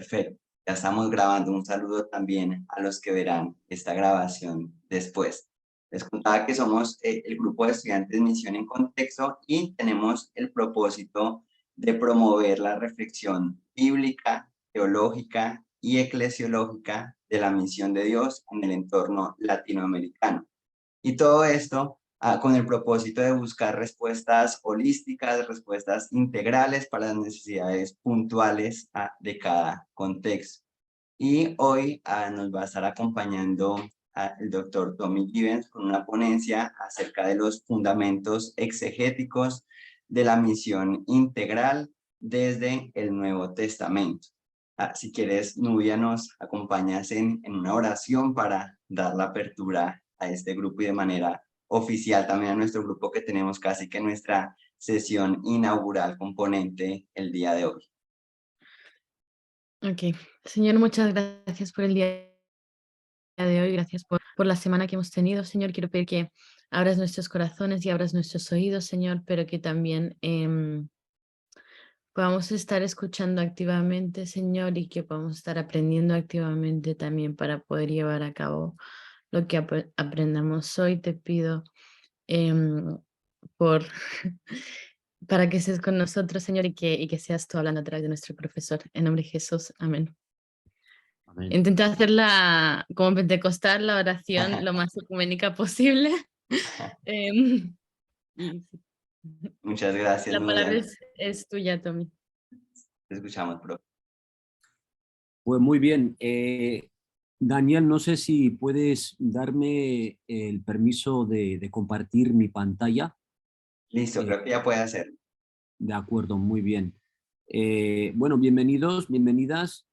Perfecto. Ya estamos grabando. Un saludo también a los que verán esta grabación después. Les contaba que somos el grupo de estudiantes Misión en Contexto y tenemos el propósito de promover la reflexión bíblica, teológica y eclesiológica de la misión de Dios en el entorno latinoamericano. Y todo esto con el propósito de buscar respuestas holísticas, respuestas integrales para las necesidades puntuales de cada contexto. Y hoy nos va a estar acompañando el doctor Tommy Givens con una ponencia acerca de los fundamentos exegéticos de la misión integral desde el Nuevo Testamento. Si quieres, Nubia, nos acompañas en una oración para dar la apertura a este grupo y de manera oficial también a nuestro grupo que tenemos casi que nuestra sesión inaugural componente el día de hoy. Ok, Señor, muchas gracias por el día de hoy, gracias por la semana que hemos tenido, Señor. Quiero pedir que abras nuestros corazones y abras nuestros oídos, Señor, pero que también podamos estar escuchando activamente, Señor, y que podamos estar aprendiendo activamente también para poder llevar a cabo lo que aprendamos hoy. Te pido em, por para que estés con nosotros, Señor, y que seas tú hablando a través de nuestro profesor. En nombre de Jesús, amén. Amén. Intenta hacerla como pentecostal, la oración lo más ecuménica posible. Em, y sí. Muchas gracias, La palabra Nubia. es tuya, Tommy. Te escuchamos, profe. Pues muy bien. Daniel, no sé si puedes darme el permiso de compartir mi pantalla. Listo, creo que ya puede hacerlo. De acuerdo, muy bien. Bueno, bienvenidos, bienvenidas.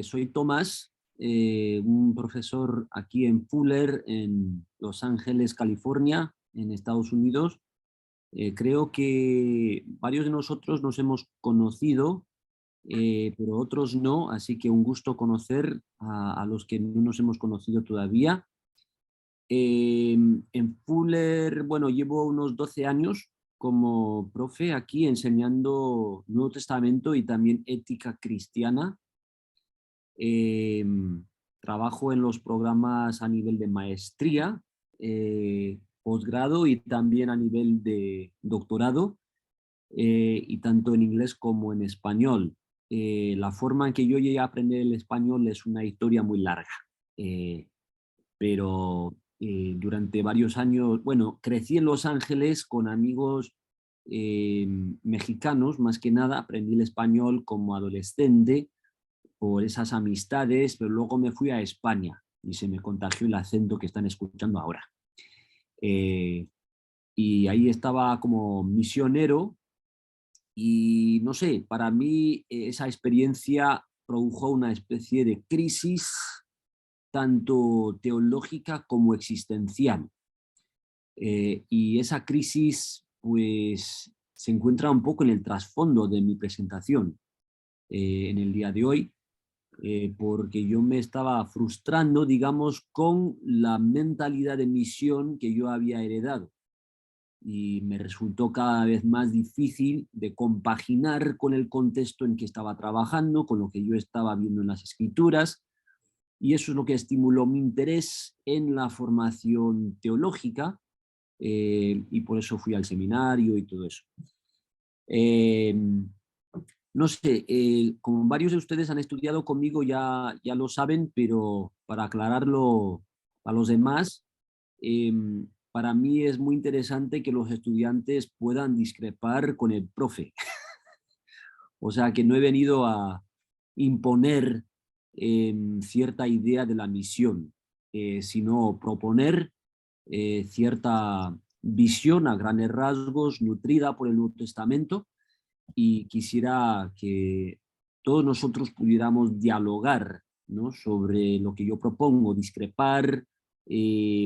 Soy Tomás, un profesor aquí en Fuller, en Los Ángeles, California, en Estados Unidos. Creo que varios de nosotros nos hemos conocido, pero otros no, así que un gusto conocer a los que no nos hemos conocido todavía. En Fuller, bueno, llevo unos 12 años como profe aquí enseñando Nuevo Testamento y también ética cristiana. Eh, Trabajo en los programas a nivel de maestría, posgrado y también a nivel de doctorado, y tanto en inglés como en español. La forma en que yo llegué a aprender el español es una historia muy larga, pero durante varios años, bueno, crecí en Los Ángeles con amigos mexicanos, más que nada, aprendí el español como adolescente por esas amistades, pero luego me fui a España y se me contagió el acento que están escuchando ahora. Y ahí estaba como misionero y no sé, para mí esa experiencia produjo una especie de crisis tanto teológica como existencial. Y esa crisis pues se encuentra un poco en el trasfondo de mi presentación en el día de hoy, porque yo me estaba frustrando, digamos, con la mentalidad de misión que yo había heredado. Y me resultó cada vez más difícil de compaginar con el contexto en que estaba trabajando, con lo que yo estaba viendo en las escrituras, y eso es lo que estimuló mi interés en la formación teológica, y por eso fui al seminario y todo eso. Eh, no sé, como varios de ustedes han estudiado conmigo ya lo saben, pero para aclararlo a los demás, para mí es muy interesante que los estudiantes puedan discrepar con el profe. O sea, que no he venido a imponer cierta idea de la misión, sino proponer cierta visión a grandes rasgos, nutrida por el Nuevo Testamento, y quisiera que todos nosotros pudiéramos dialogar, ¿no?, sobre lo que yo propongo, discrepar,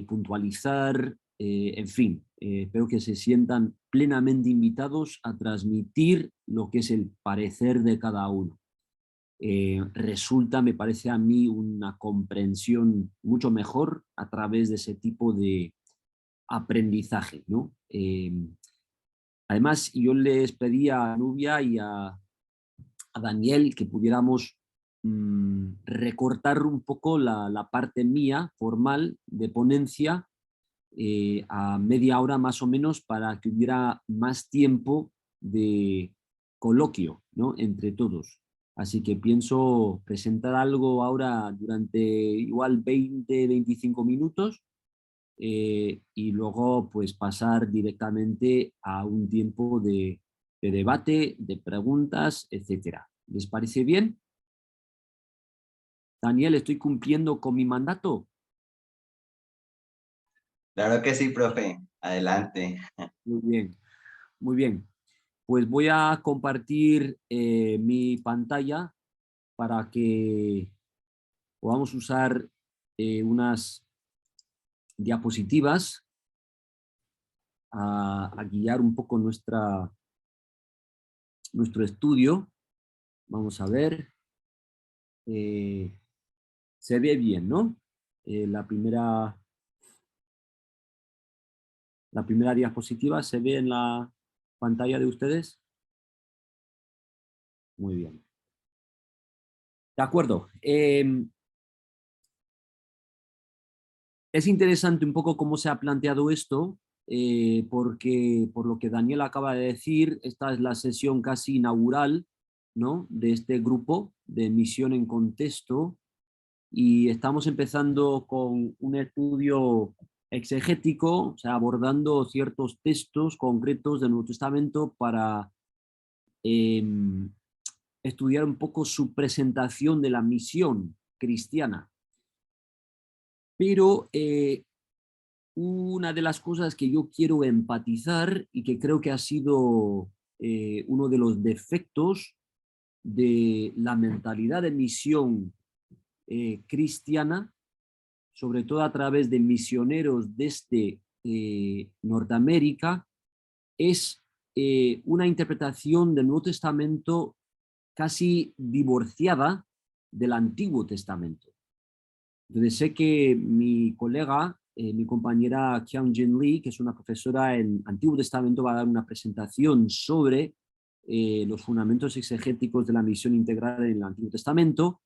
puntualizar, en fin, espero que se sientan plenamente invitados a transmitir lo que es el parecer de cada uno. Resulta, me parece a mí, una comprensión mucho mejor a través de ese tipo de aprendizaje, ¿no? Además, yo les pedí a Nubia y a Daniel que pudiéramos recortar un poco la parte mía formal de ponencia a media hora más o menos para que hubiera más tiempo de coloquio, ¿no?, entre todos. Así que pienso presentar algo ahora durante igual 20-25 minutos y luego pues pasar directamente a un tiempo de debate, de preguntas, etcétera. ¿Les parece bien? Daniel, ¿estoy cumpliendo con mi mandato? Claro que sí, profe. Adelante. Muy bien, muy bien. Pues voy a compartir mi pantalla para que podamos usar unas diapositivas a guiar un poco nuestro estudio. Vamos a ver. Se ve bien, ¿no? La primera diapositiva se ve en la pantalla de ustedes. Muy bien. De acuerdo. Es interesante un poco cómo se ha planteado esto, porque por lo que Daniel acaba de decir, esta es la sesión casi inaugural, ¿no?, de este grupo de misión en contexto, y estamos empezando con un estudio exegético, o sea, abordando ciertos textos concretos del Nuevo Testamento para estudiar un poco su presentación de la misión cristiana. Pero una de las cosas que yo quiero empatizar y que creo que ha sido uno de los defectos de la mentalidad de misión cristiana, sobre todo a través de misioneros desde Norteamérica, es una interpretación del Nuevo Testamento casi divorciada del Antiguo Testamento. Entonces sé que mi colega, mi compañera Kyung-Jin Lee, que es una profesora en Antiguo Testamento, va a dar una presentación sobre los fundamentos exegéticos de la misión integral en el Antiguo Testamento,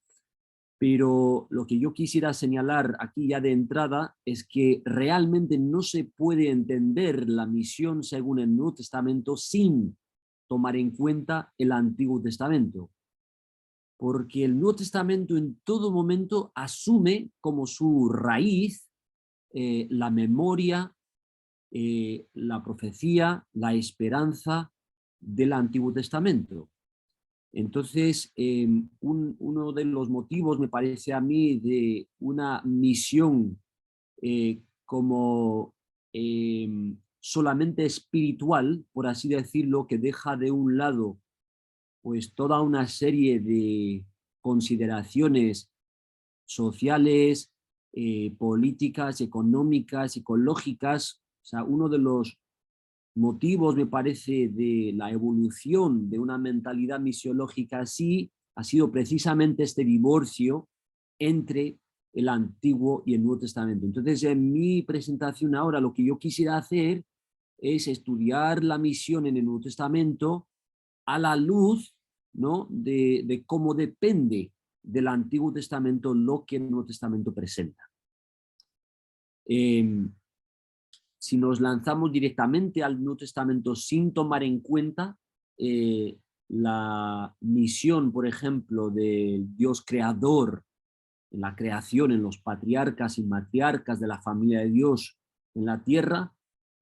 pero lo que yo quisiera señalar aquí ya de entrada es que realmente no se puede entender la misión según el Nuevo Testamento sin tomar en cuenta el Antiguo Testamento, porque el Nuevo Testamento en todo momento asume como su raíz la memoria, la profecía, la esperanza del Antiguo Testamento. Entonces, uno de los motivos, me parece a mí, de una misión como solamente espiritual, por así decirlo, que deja de un lado pues toda una serie de consideraciones sociales, políticas, económicas, ecológicas. O sea, uno de los motivos, me parece, de la evolución de una mentalidad misiológica así ha sido precisamente este divorcio entre el Antiguo y el Nuevo Testamento. Entonces, en mi presentación ahora lo que yo quisiera hacer es estudiar la misión en el Nuevo Testamento a la luz, ¿no?, de cómo depende del Antiguo Testamento lo que el Nuevo Testamento presenta. Si nos lanzamos directamente al Nuevo Testamento sin tomar en cuenta la misión, por ejemplo, del Dios creador en la creación, en los patriarcas y matriarcas de la familia de Dios en la tierra,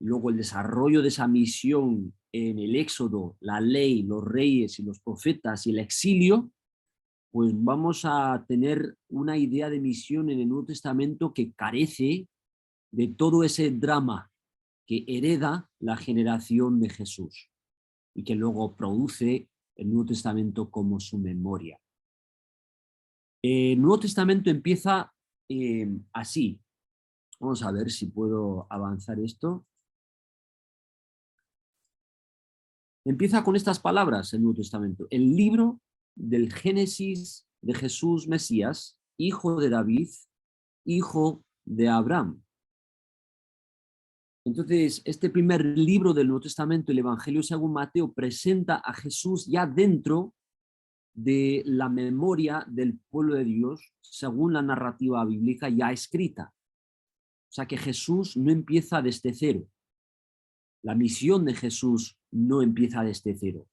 y luego el desarrollo de esa misión en el Éxodo, la ley, los reyes y los profetas y el exilio, pues vamos a tener una idea de misión en el Nuevo Testamento que carece de todo ese drama que hereda la generación de Jesús y que luego produce el Nuevo Testamento como su memoria. El Nuevo Testamento empieza así. Vamos a ver si puedo avanzar esto. Empieza con estas palabras el Nuevo Testamento: el libro del Génesis de Jesús Mesías, hijo de David, hijo de Abraham. Entonces, este primer libro del Nuevo Testamento, el Evangelio según Mateo, presenta a Jesús ya dentro de la memoria del pueblo de Dios según la narrativa bíblica ya escrita. O sea que Jesús no empieza desde cero. La misión de Jesús no empieza desde cero.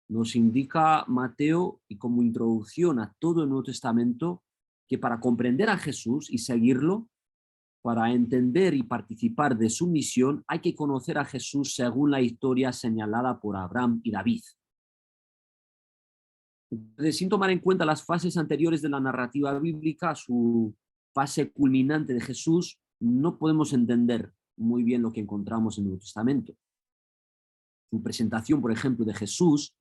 Nos indica Mateo, y como introducción a todo el Nuevo Testamento, que para comprender a Jesús y seguirlo, para entender y participar de su misión, hay que conocer a Jesús según la historia señalada por Abraham y David. Entonces, sin tomar en cuenta las fases anteriores de la narrativa bíblica, su fase culminante de Jesús, no podemos entender muy bien lo que encontramos en el Nuevo Testamento. Su presentación, por ejemplo, de Jesús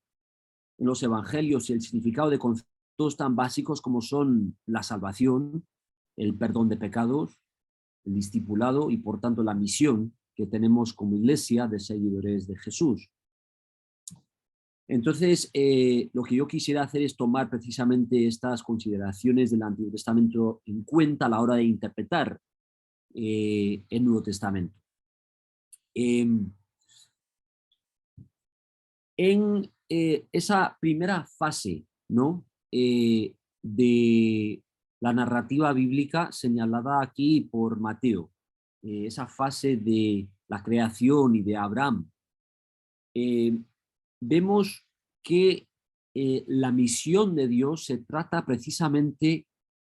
en los evangelios y el significado de conceptos tan básicos como son la salvación, el perdón de pecados, el discipulado y por tanto la misión que tenemos como iglesia de seguidores de Jesús. Entonces, lo que yo quisiera hacer es tomar precisamente estas consideraciones del Antiguo Testamento en cuenta a la hora de interpretar el Nuevo Testamento. En esa primera fase, ¿no? De la narrativa bíblica señalada aquí por Mateo, esa fase de la creación y de Abraham, vemos que la misión de Dios se trata precisamente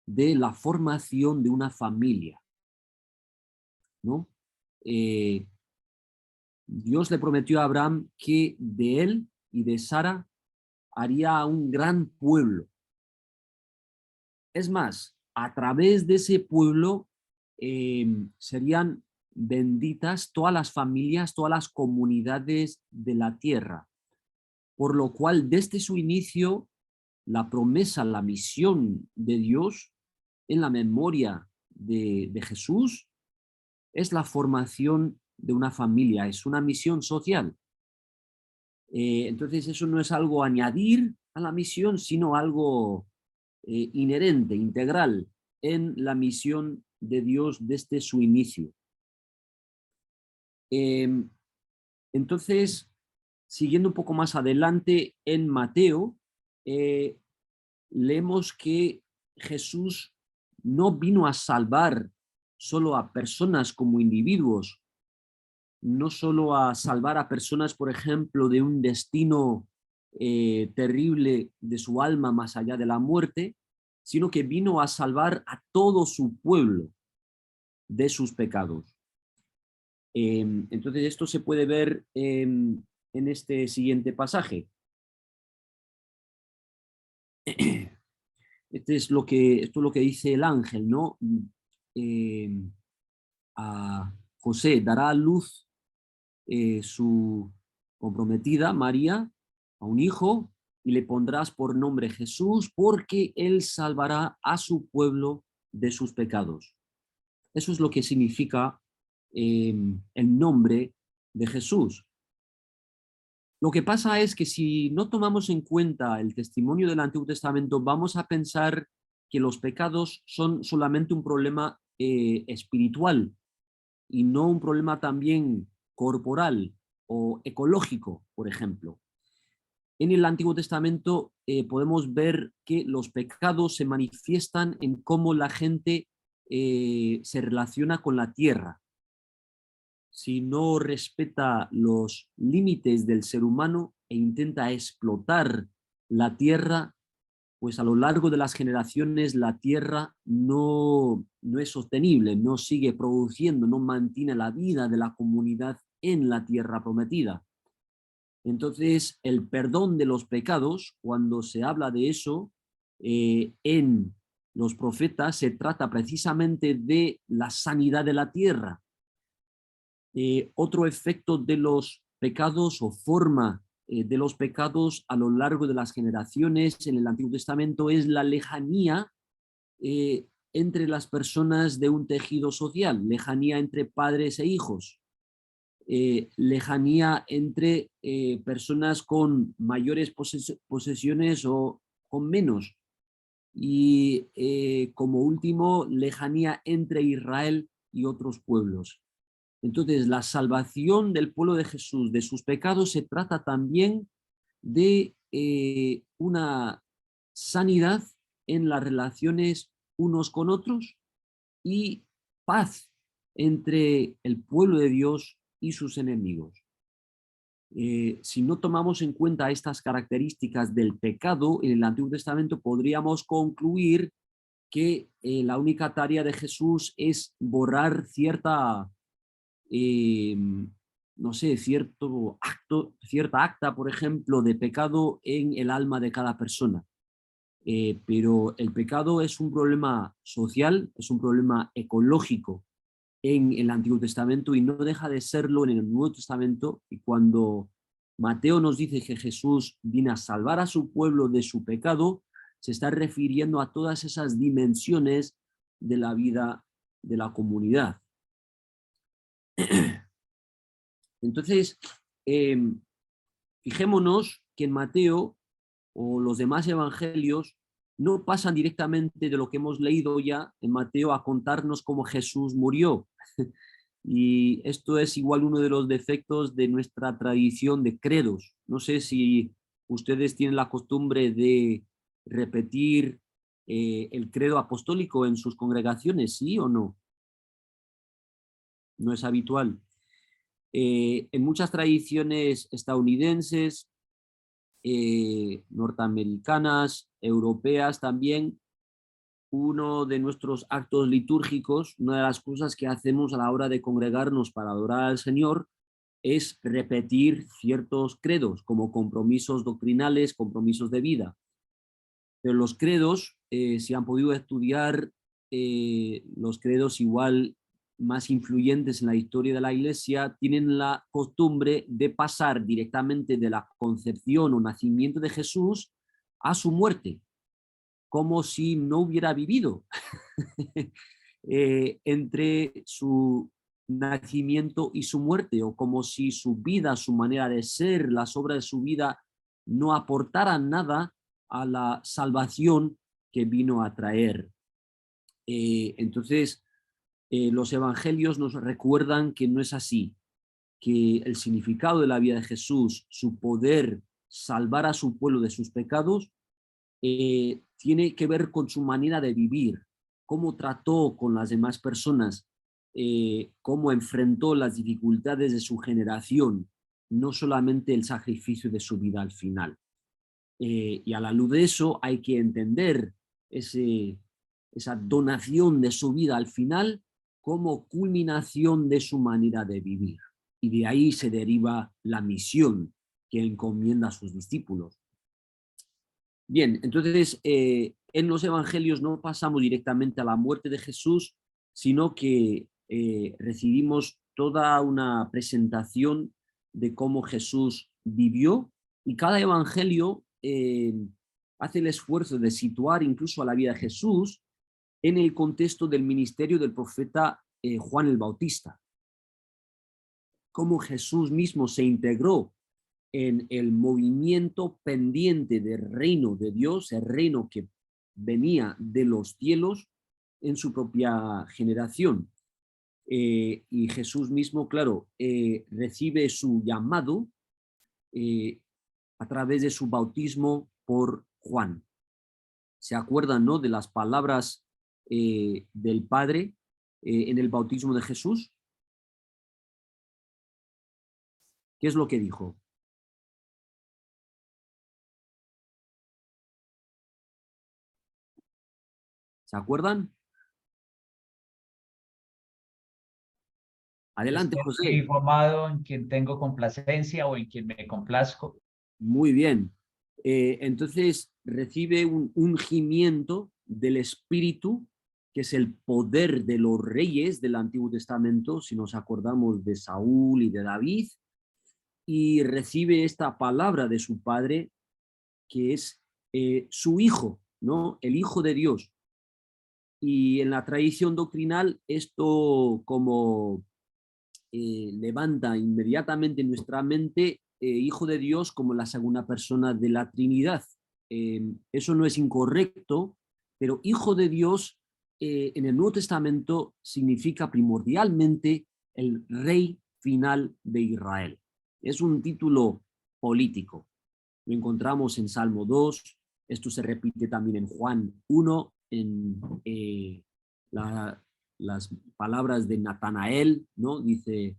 de la formación de una familia, ¿no? Dios le prometió a Abraham que de él y de Sara haría un gran pueblo. Es más, a través de ese pueblo serían benditas todas las familias, todas las comunidades de la tierra. Por lo cual, desde su inicio, la promesa, la misión de Dios en la memoria de Jesús es la formación de una familia, es una misión social. Entonces eso no es algo a añadir a la misión, sino algo inherente, integral en la misión de Dios desde su inicio. Entonces, siguiendo un poco más adelante en Mateo, leemos que Jesús no vino a salvar solo a personas como individuos, no solo a salvar a personas, por ejemplo, de un destino terrible de su alma más allá de la muerte, sino que vino a salvar a todo su pueblo de sus pecados. Entonces esto se puede ver en este siguiente pasaje. Esto es lo que dice el ángel, ¿no? A José dará a luz su comprometida María a un hijo y le pondrás por nombre Jesús porque él salvará a su pueblo de sus pecados. Eso es lo que significa el nombre de Jesús. Lo que pasa es que si no tomamos en cuenta el testimonio del Antiguo Testamento, vamos a pensar que los pecados son solamente un problema espiritual y no un problema también corporal o ecológico, por ejemplo. En el Antiguo Testamento podemos ver que los pecados se manifiestan en cómo la gente se relaciona con la tierra. Si no respeta los límites del ser humano e intenta explotar la tierra, pues a lo largo de las generaciones la tierra no es sostenible, no sigue produciendo, no mantiene la vida de la comunidad en la tierra prometida. Entonces, el perdón de los pecados, cuando se habla de eso en los profetas, se trata precisamente de la sanidad de la tierra. Otro efecto de los pecados o forma de los pecados a lo largo de las generaciones en el Antiguo Testamento es la lejanía entre las personas de un tejido social, lejanía entre padres e hijos, lejanía entre personas con mayores posesiones o con menos, y como último, lejanía entre Israel y otros pueblos. Entonces, la salvación del pueblo de Jesús de sus pecados se trata también de una sanidad en las relaciones unos con otros y paz entre el pueblo de Dios y sus enemigos. Si no tomamos en cuenta estas características del pecado en el Antiguo Testamento, podríamos concluir que la única tarea de Jesús es borrar cierta, no sé, cierta acta, por ejemplo, de pecado en el alma de cada persona. Pero el pecado es un problema social, es un problema ecológico en el Antiguo Testamento y no deja de serlo en el Nuevo Testamento. Y cuando Mateo nos dice que Jesús vino a salvar a su pueblo de su pecado, se está refiriendo a todas esas dimensiones de la vida de la comunidad. Entonces, fijémonos que en Mateo o los demás evangelios no pasan directamente de lo que hemos leído ya en Mateo a contarnos cómo Jesús murió. Y esto es igual uno de los defectos de nuestra tradición de credos. No sé si ustedes tienen la costumbre de repetir el credo apostólico en sus congregaciones, ¿sí o no? No es habitual. En muchas tradiciones estadounidenses, norteamericanas, europeas también, uno de nuestros actos litúrgicos, una de las cosas que hacemos a la hora de congregarnos para adorar al Señor, es repetir ciertos credos como compromisos doctrinales, compromisos de vida. Pero los credos, si han podido estudiar los credos igual más influyentes en la historia de la Iglesia, tienen la costumbre de pasar directamente de la concepción o nacimiento de Jesús a su muerte, como si no hubiera vivido entre su nacimiento y su muerte, o como si su vida, su manera de ser, las obras de su vida no aportaran nada a la salvación que vino a traer. Entonces, los evangelios nos recuerdan que no es así, que el significado de la vida de Jesús, su poder salvar a su pueblo de sus pecados, tiene que ver con su manera de vivir, cómo trató con las demás personas, cómo enfrentó las dificultades de su generación, no solamente el sacrificio de su vida al final. Y a la luz de eso hay que entender esa donación de su vida al final como culminación de su manera de vivir. Y de ahí se deriva la misión que encomienda a sus discípulos. Bien, entonces en los evangelios no pasamos directamente a la muerte de Jesús, sino que recibimos toda una presentación de cómo Jesús vivió, y cada evangelio hace el esfuerzo de situar incluso a la vida de Jesús en el contexto del ministerio del profeta Juan el Bautista. Cómo Jesús mismo se integró en el movimiento pendiente del reino de Dios, el reino que venía de los cielos en su propia generación. Y Jesús mismo, claro, recibe su llamado a través de su bautismo por Juan. ¿Se acuerdan, no, de las palabras del Padre en el bautismo de Jesús? ¿Qué es lo que dijo? ¿Se acuerdan? Adelante, José. Estoy formado en quien tengo complacencia o en quien me complazco. Muy bien. Entonces recibe un ungimiento del Espíritu, que es el poder de los reyes del Antiguo Testamento, si nos acordamos de Saúl y de David, y recibe esta palabra de su padre, que es su hijo, ¿no? El Hijo de Dios. Y en la tradición doctrinal esto como levanta inmediatamente en nuestra mente Hijo de Dios como la segunda persona de la Trinidad. Eso no es incorrecto, pero Hijo de Dios en el Nuevo Testamento significa primordialmente el Rey final de Israel. Es un título político. Lo encontramos en Salmo 2, Esto se repite también en Juan 1, en las palabras de Natanael, ¿no? Dice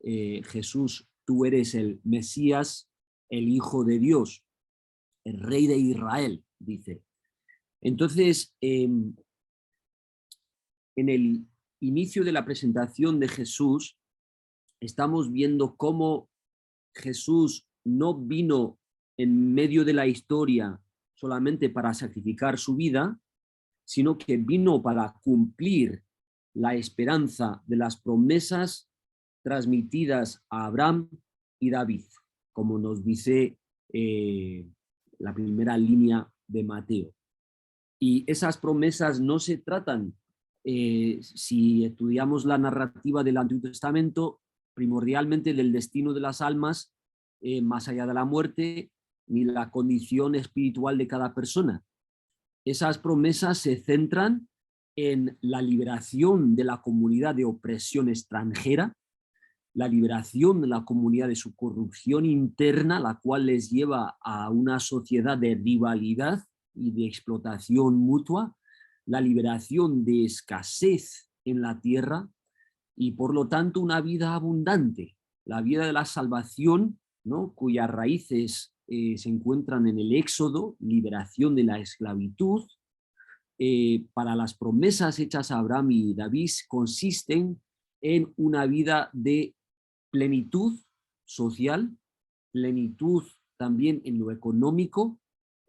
Jesús, tú eres el Mesías, el Hijo de Dios, el Rey de Israel, dice. Entonces, en el inicio de la presentación de Jesús, estamos viendo cómo Jesús no vino en medio de la historia solamente para sacrificar su vida, sino que vino para cumplir la esperanza de las promesas transmitidas a Abraham y David, como nos dice la primera línea de Mateo. Y esas promesas no se tratan, si estudiamos la narrativa del Antiguo Testamento, primordialmente del destino de las almas más allá de la muerte, ni la condición espiritual de cada persona. Esas promesas se centran en la liberación de la comunidad de opresión extranjera, la liberación de la comunidad de su corrupción interna, la cual les lleva a una sociedad de rivalidad y de explotación mutua, la liberación de escasez en la tierra y por lo tanto una vida abundante, la vida de la salvación, ¿no? Cuyas raíces se encuentran en el Éxodo, liberación de la esclavitud. Para las promesas hechas a Abraham y David consisten en una vida de plenitud social, plenitud también en lo económico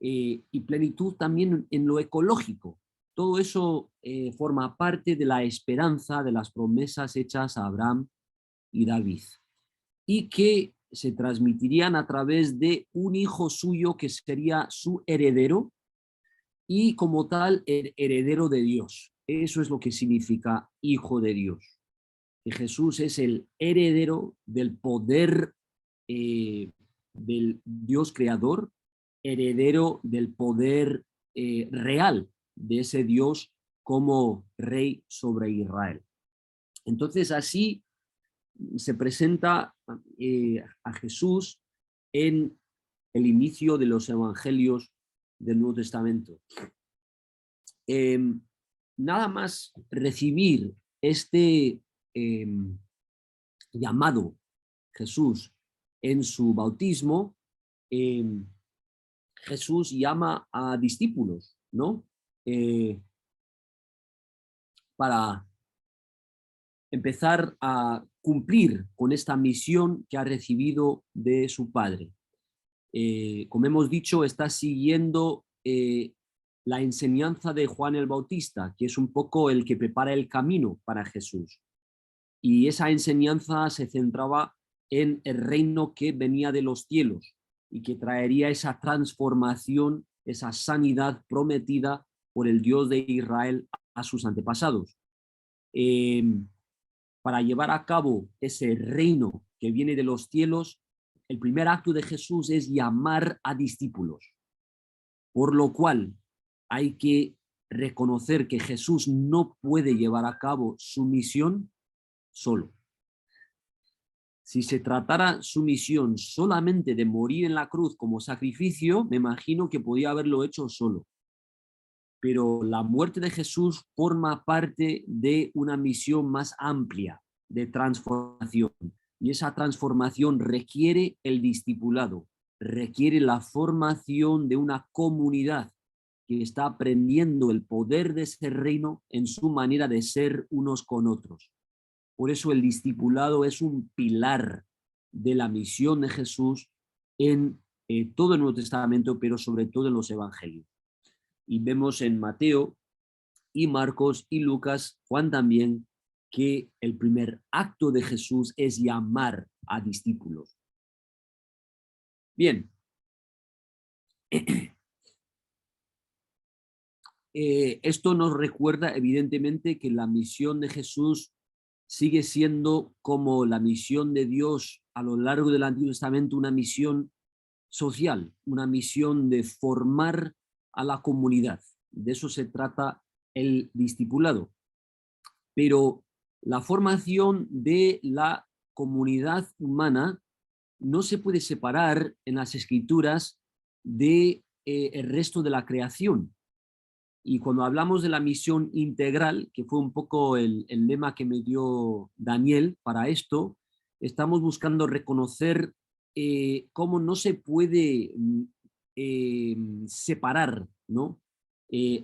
y plenitud también en lo ecológico. Todo eso forma parte de la esperanza de las promesas hechas a Abraham y David, y que se transmitirían a través de un hijo suyo que sería su heredero y como tal el heredero de Dios. Eso es lo que significa hijo de Dios. Que Jesús es el heredero del poder del Dios creador, heredero del poder real de ese Dios como rey sobre Israel. Entonces así se presenta a Jesús en el inicio de los evangelios del Nuevo Testamento. Nada más recibir este llamado Jesús en su bautismo, Jesús llama a discípulos, ¿no? Para empezar a cumplir con esta misión que ha recibido de su Padre. Como hemos dicho, está siguiendo la enseñanza de Juan el Bautista, que es un poco el que prepara el camino para Jesús. Y esa enseñanza se centraba en el reino que venía de los cielos y que traería esa transformación, esa sanidad prometida por el Dios de Israel a sus antepasados. Para llevar a cabo ese reino que viene de los cielos, el primer acto de Jesús es llamar a discípulos, por lo cual hay que reconocer que Jesús no puede llevar a cabo su misión solo. Si se tratara su misión solamente de morir en la cruz como sacrificio, me imagino que podía haberlo hecho solo. Pero la muerte de Jesús forma parte de una misión más amplia de transformación. Y esa transformación requiere el discipulado, requiere la formación de una comunidad que está aprendiendo el poder de ese reino en su manera de ser unos con otros. Por eso el discipulado es un pilar de la misión de Jesús en todo el Nuevo Testamento, pero sobre todo en los evangelios. Y vemos en Mateo y Marcos y Lucas, Juan también, que el primer acto de Jesús es llamar a discípulos. Bien. Esto nos recuerda evidentemente que la misión de Jesús sigue siendo como la misión de Dios a lo largo del Antiguo Testamento, una misión social, una misión de formar a la comunidad. De eso se trata el discipulado. Pero la formación de la comunidad humana no se puede separar en las Escrituras de el resto de la creación. Y cuando hablamos de la misión integral, que fue un poco el lema que me dio Daniel para esto, estamos buscando reconocer cómo no se puede separar, ¿no?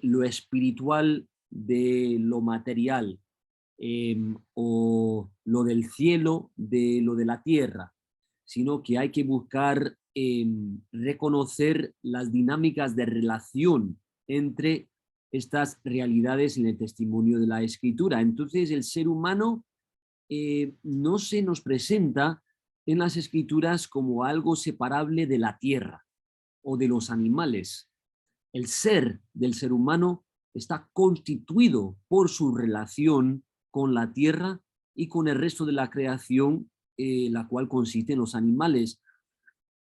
Lo espiritual de lo material, o lo del cielo de lo de la tierra, sino que hay que buscar reconocer las dinámicas de relación entre estas realidades en el testimonio de la Escritura. Entonces el ser humano no se nos presenta en las Escrituras como algo separable de la tierra o de los animales. El ser del ser humano está constituido por su relación con la tierra y con el resto de la creación, la cual consiste en los animales.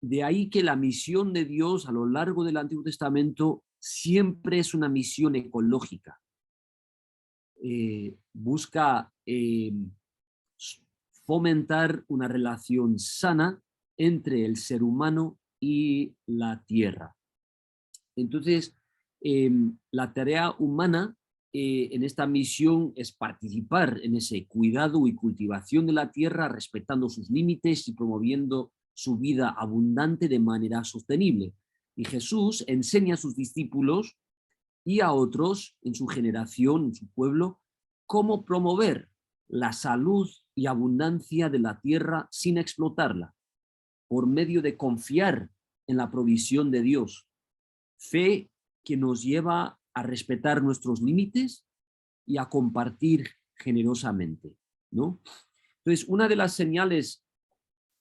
De ahí que la misión de Dios a lo largo del Antiguo Testamento siempre es una misión ecológica. Busca fomentar una relación sana entre el ser humano y la tierra. Entonces, la tarea humana en esta misión es participar en ese cuidado y cultivación de la tierra, respetando sus límites y promoviendo su vida abundante de manera sostenible. Y Jesús enseña a sus discípulos y a otros en su generación, en su pueblo, cómo promover la salud y abundancia de la tierra sin explotarla, por medio de confiar en la provisión de Dios. Fe que nos lleva a respetar nuestros límites y a compartir generosamente, ¿no? Entonces, una de las señales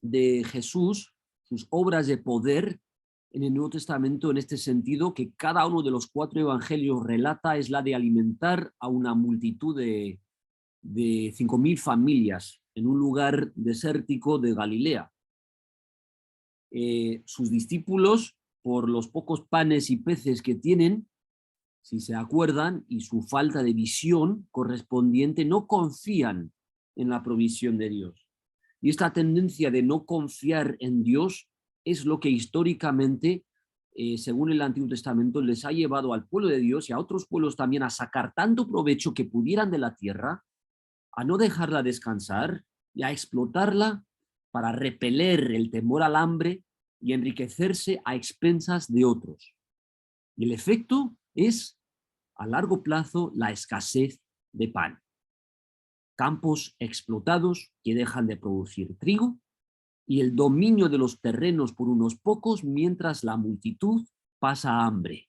de Jesús, sus obras de poder en el Nuevo Testamento, en este sentido, que cada uno de los 4 evangelios relata, es la de alimentar a una multitud de 5.000 familias en un lugar desértico de Galilea. Sus discípulos, por los pocos panes y peces que tienen, si se acuerdan, y su falta de visión correspondiente, no confían en la provisión de Dios. Y esta tendencia de no confiar en Dios es lo que históricamente, según el Antiguo Testamento, les ha llevado al pueblo de Dios y a otros pueblos también a sacar tanto provecho que pudieran de la tierra, a no dejarla descansar y a explotarla para repeler el temor al hambre y enriquecerse a expensas de otros. Y el efecto es, a largo plazo, la escasez de pan. Campos explotados que dejan de producir trigo y el dominio de los terrenos por unos pocos mientras la multitud pasa hambre.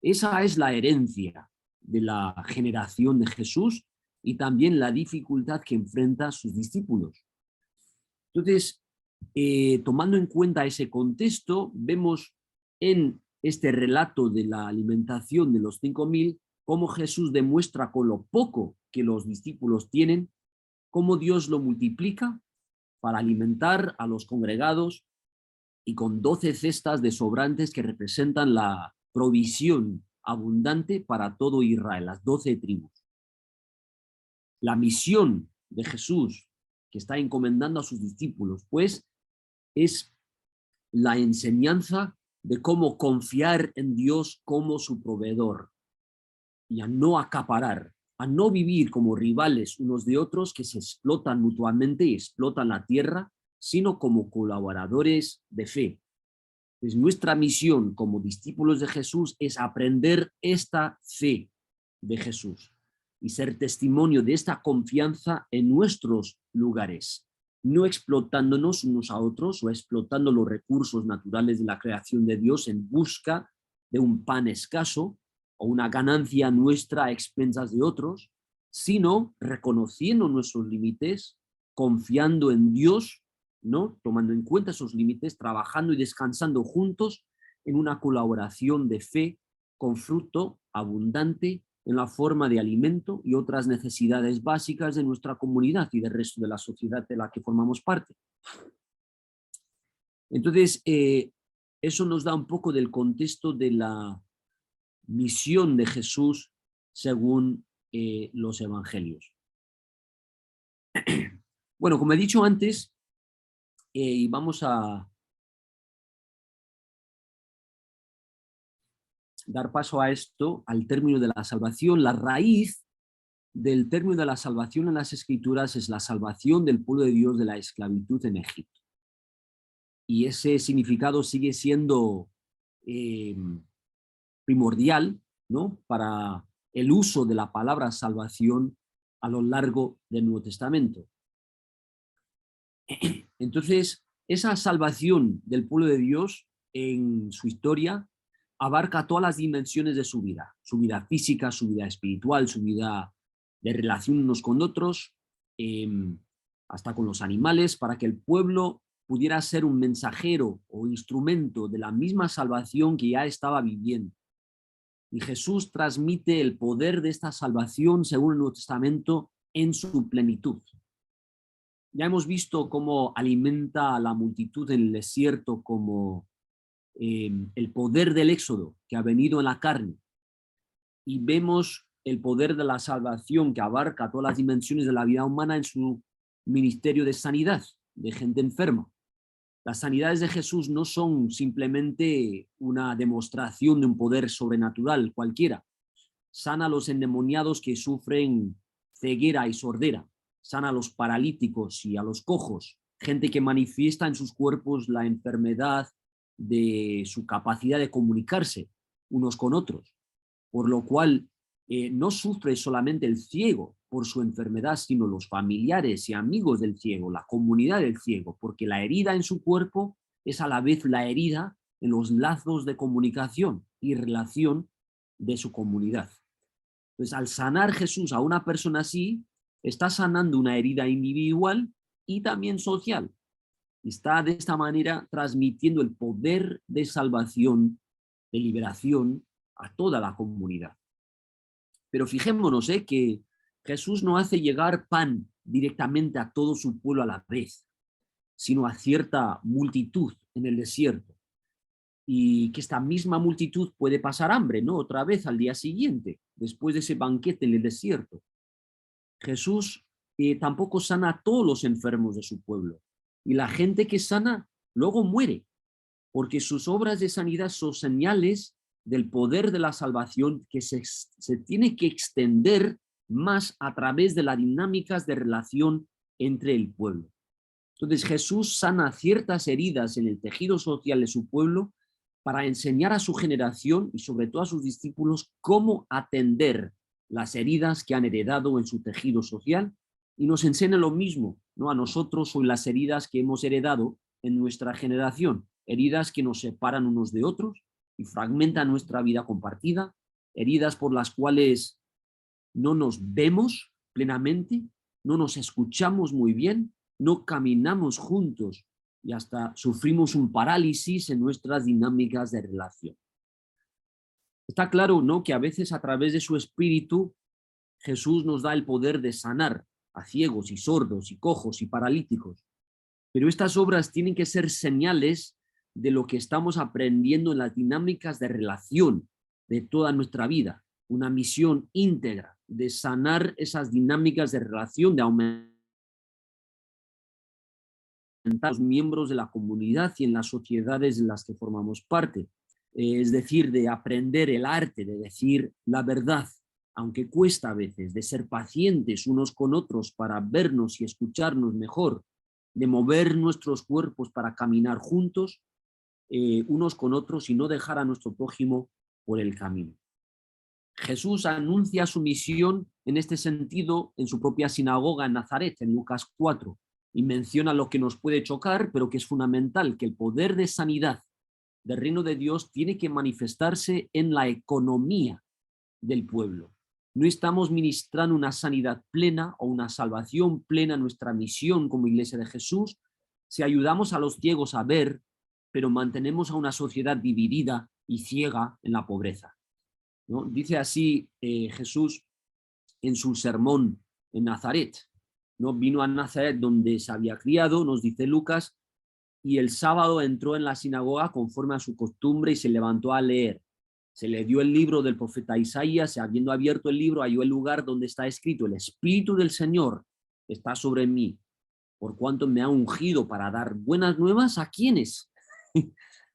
Esa es la herencia de la generación de Jesús y también la dificultad que enfrenta a sus discípulos. Entonces, tomando en cuenta ese contexto, vemos en este relato de la alimentación de los 5.000 cómo Jesús demuestra con lo poco que los discípulos tienen, cómo Dios lo multiplica para alimentar a los congregados y con 12 cestas de sobrantes que representan la provisión abundante para todo Israel, las 12 tribus. La misión de Jesús que está encomendando a sus discípulos, pues, es la enseñanza de cómo confiar en Dios como su proveedor y a no acaparar, a no vivir como rivales unos de otros que se explotan mutuamente y explotan la tierra, sino como colaboradores de fe. Pues nuestra misión como discípulos de Jesús es aprender esta fe de Jesús y ser testimonio de esta confianza en nuestros lugares, no explotándonos unos a otros o explotando los recursos naturales de la creación de Dios en busca de un pan escaso o una ganancia nuestra a expensas de otros, sino reconociendo nuestros límites, confiando en Dios, ¿no? Tomando en cuenta esos límites, trabajando y descansando juntos en una colaboración de fe con fruto abundante en la forma de alimento y otras necesidades básicas de nuestra comunidad y del resto de la sociedad de la que formamos parte. Entonces, eso nos da un poco del contexto de la misión de Jesús según los evangelios. Bueno, como he dicho antes, y vamos a dar paso a esto, al término de la salvación. La raíz del término de la salvación en las Escrituras es la salvación del pueblo de Dios de la esclavitud en Egipto. Y ese significado sigue siendo primordial, ¿no?, para el uso de la palabra salvación a lo largo del Nuevo Testamento. Entonces, esa salvación del pueblo de Dios en su historia abarca todas las dimensiones de su vida física, su vida espiritual, su vida de relación unos con otros, hasta con los animales, para que el pueblo pudiera ser un mensajero o instrumento de la misma salvación que ya estaba viviendo. Y Jesús transmite el poder de esta salvación, según el Nuevo Testamento, en su plenitud. Ya hemos visto cómo alimenta a la multitud en el desierto, como el poder del éxodo que ha venido en la carne. Y vemos el poder de la salvación que abarca todas las dimensiones de la vida humana en su ministerio de sanidad, de gente enferma. Las sanidades de Jesús no son simplemente una demostración de un poder sobrenatural cualquiera. Sana a los endemoniados que sufren ceguera y sordera. Sana a los paralíticos y a los cojos. Gente que manifiesta en sus cuerpos la enfermedad de su capacidad de comunicarse unos con otros. Por lo cual no sufre solamente el ciego por su enfermedad, sino los familiares y amigos del ciego, la comunidad del ciego, porque la herida en su cuerpo es a la vez la herida en los lazos de comunicación y relación de su comunidad. Entonces, al sanar Jesús a una persona así, está sanando una herida individual y también social. Está de esta manera transmitiendo el poder de salvación, de liberación a toda la comunidad. Pero fijémonos que Jesús no hace llegar pan directamente a todo su pueblo a la vez, sino a cierta multitud en el desierto. Y que esta misma multitud puede pasar hambre, ¿no?, otra vez al día siguiente, después de ese banquete en el desierto. Jesús tampoco sana a todos los enfermos de su pueblo. Y la gente que sana luego muere, porque sus obras de sanidad son señales del poder de la salvación que se tiene que extender más a través de las dinámicas de relación entre el pueblo. Entonces Jesús sana ciertas heridas en el tejido social de su pueblo para enseñar a su generación y sobre todo a sus discípulos cómo atender las heridas que han heredado en su tejido social, y nos enseña lo mismo, ¿no?, a nosotros sobre las heridas que hemos heredado en nuestra generación, heridas que nos separan unos de otros y fragmentan nuestra vida compartida, heridas por las cuales no nos vemos plenamente, no nos escuchamos muy bien, no caminamos juntos y hasta sufrimos un parálisis en nuestras dinámicas de relación. Está claro, ¿no?, que a veces a través de su espíritu Jesús nos da el poder de sanar a ciegos y sordos y cojos y paralíticos. Pero estas obras tienen que ser señales de lo que estamos aprendiendo en las dinámicas de relación de toda nuestra vida. Una misión íntegra de sanar esas dinámicas de relación, de aumentar los miembros de la comunidad y en las sociedades en las que formamos parte. Es decir, de aprender el arte de decir la verdad, aunque cuesta a veces, de ser pacientes unos con otros para vernos y escucharnos mejor, de mover nuestros cuerpos para caminar juntos unos con otros y no dejar a nuestro prójimo por el camino. Jesús anuncia su misión en este sentido en su propia sinagoga en Nazaret, en Lucas 4, y menciona lo que nos puede chocar, pero que es fundamental, que el poder de sanidad del reino de Dios tiene que manifestarse en la economía del pueblo. No estamos ministrando una sanidad plena o una salvación plena en nuestra misión como Iglesia de Jesús si ayudamos a los ciegos a ver, pero mantenemos a una sociedad dividida y ciega en la pobreza, ¿no? Dice así Jesús en su sermón en Nazaret, ¿no? Vino a Nazaret donde se había criado, nos dice Lucas, y el sábado entró en la sinagoga conforme a su costumbre y se levantó a leer. Se le dio el libro del profeta Isaías y habiendo abierto el libro halló el lugar donde está escrito: el Espíritu del Señor está sobre mí, por cuanto me ha ungido para dar buenas nuevas. ¿A quiénes?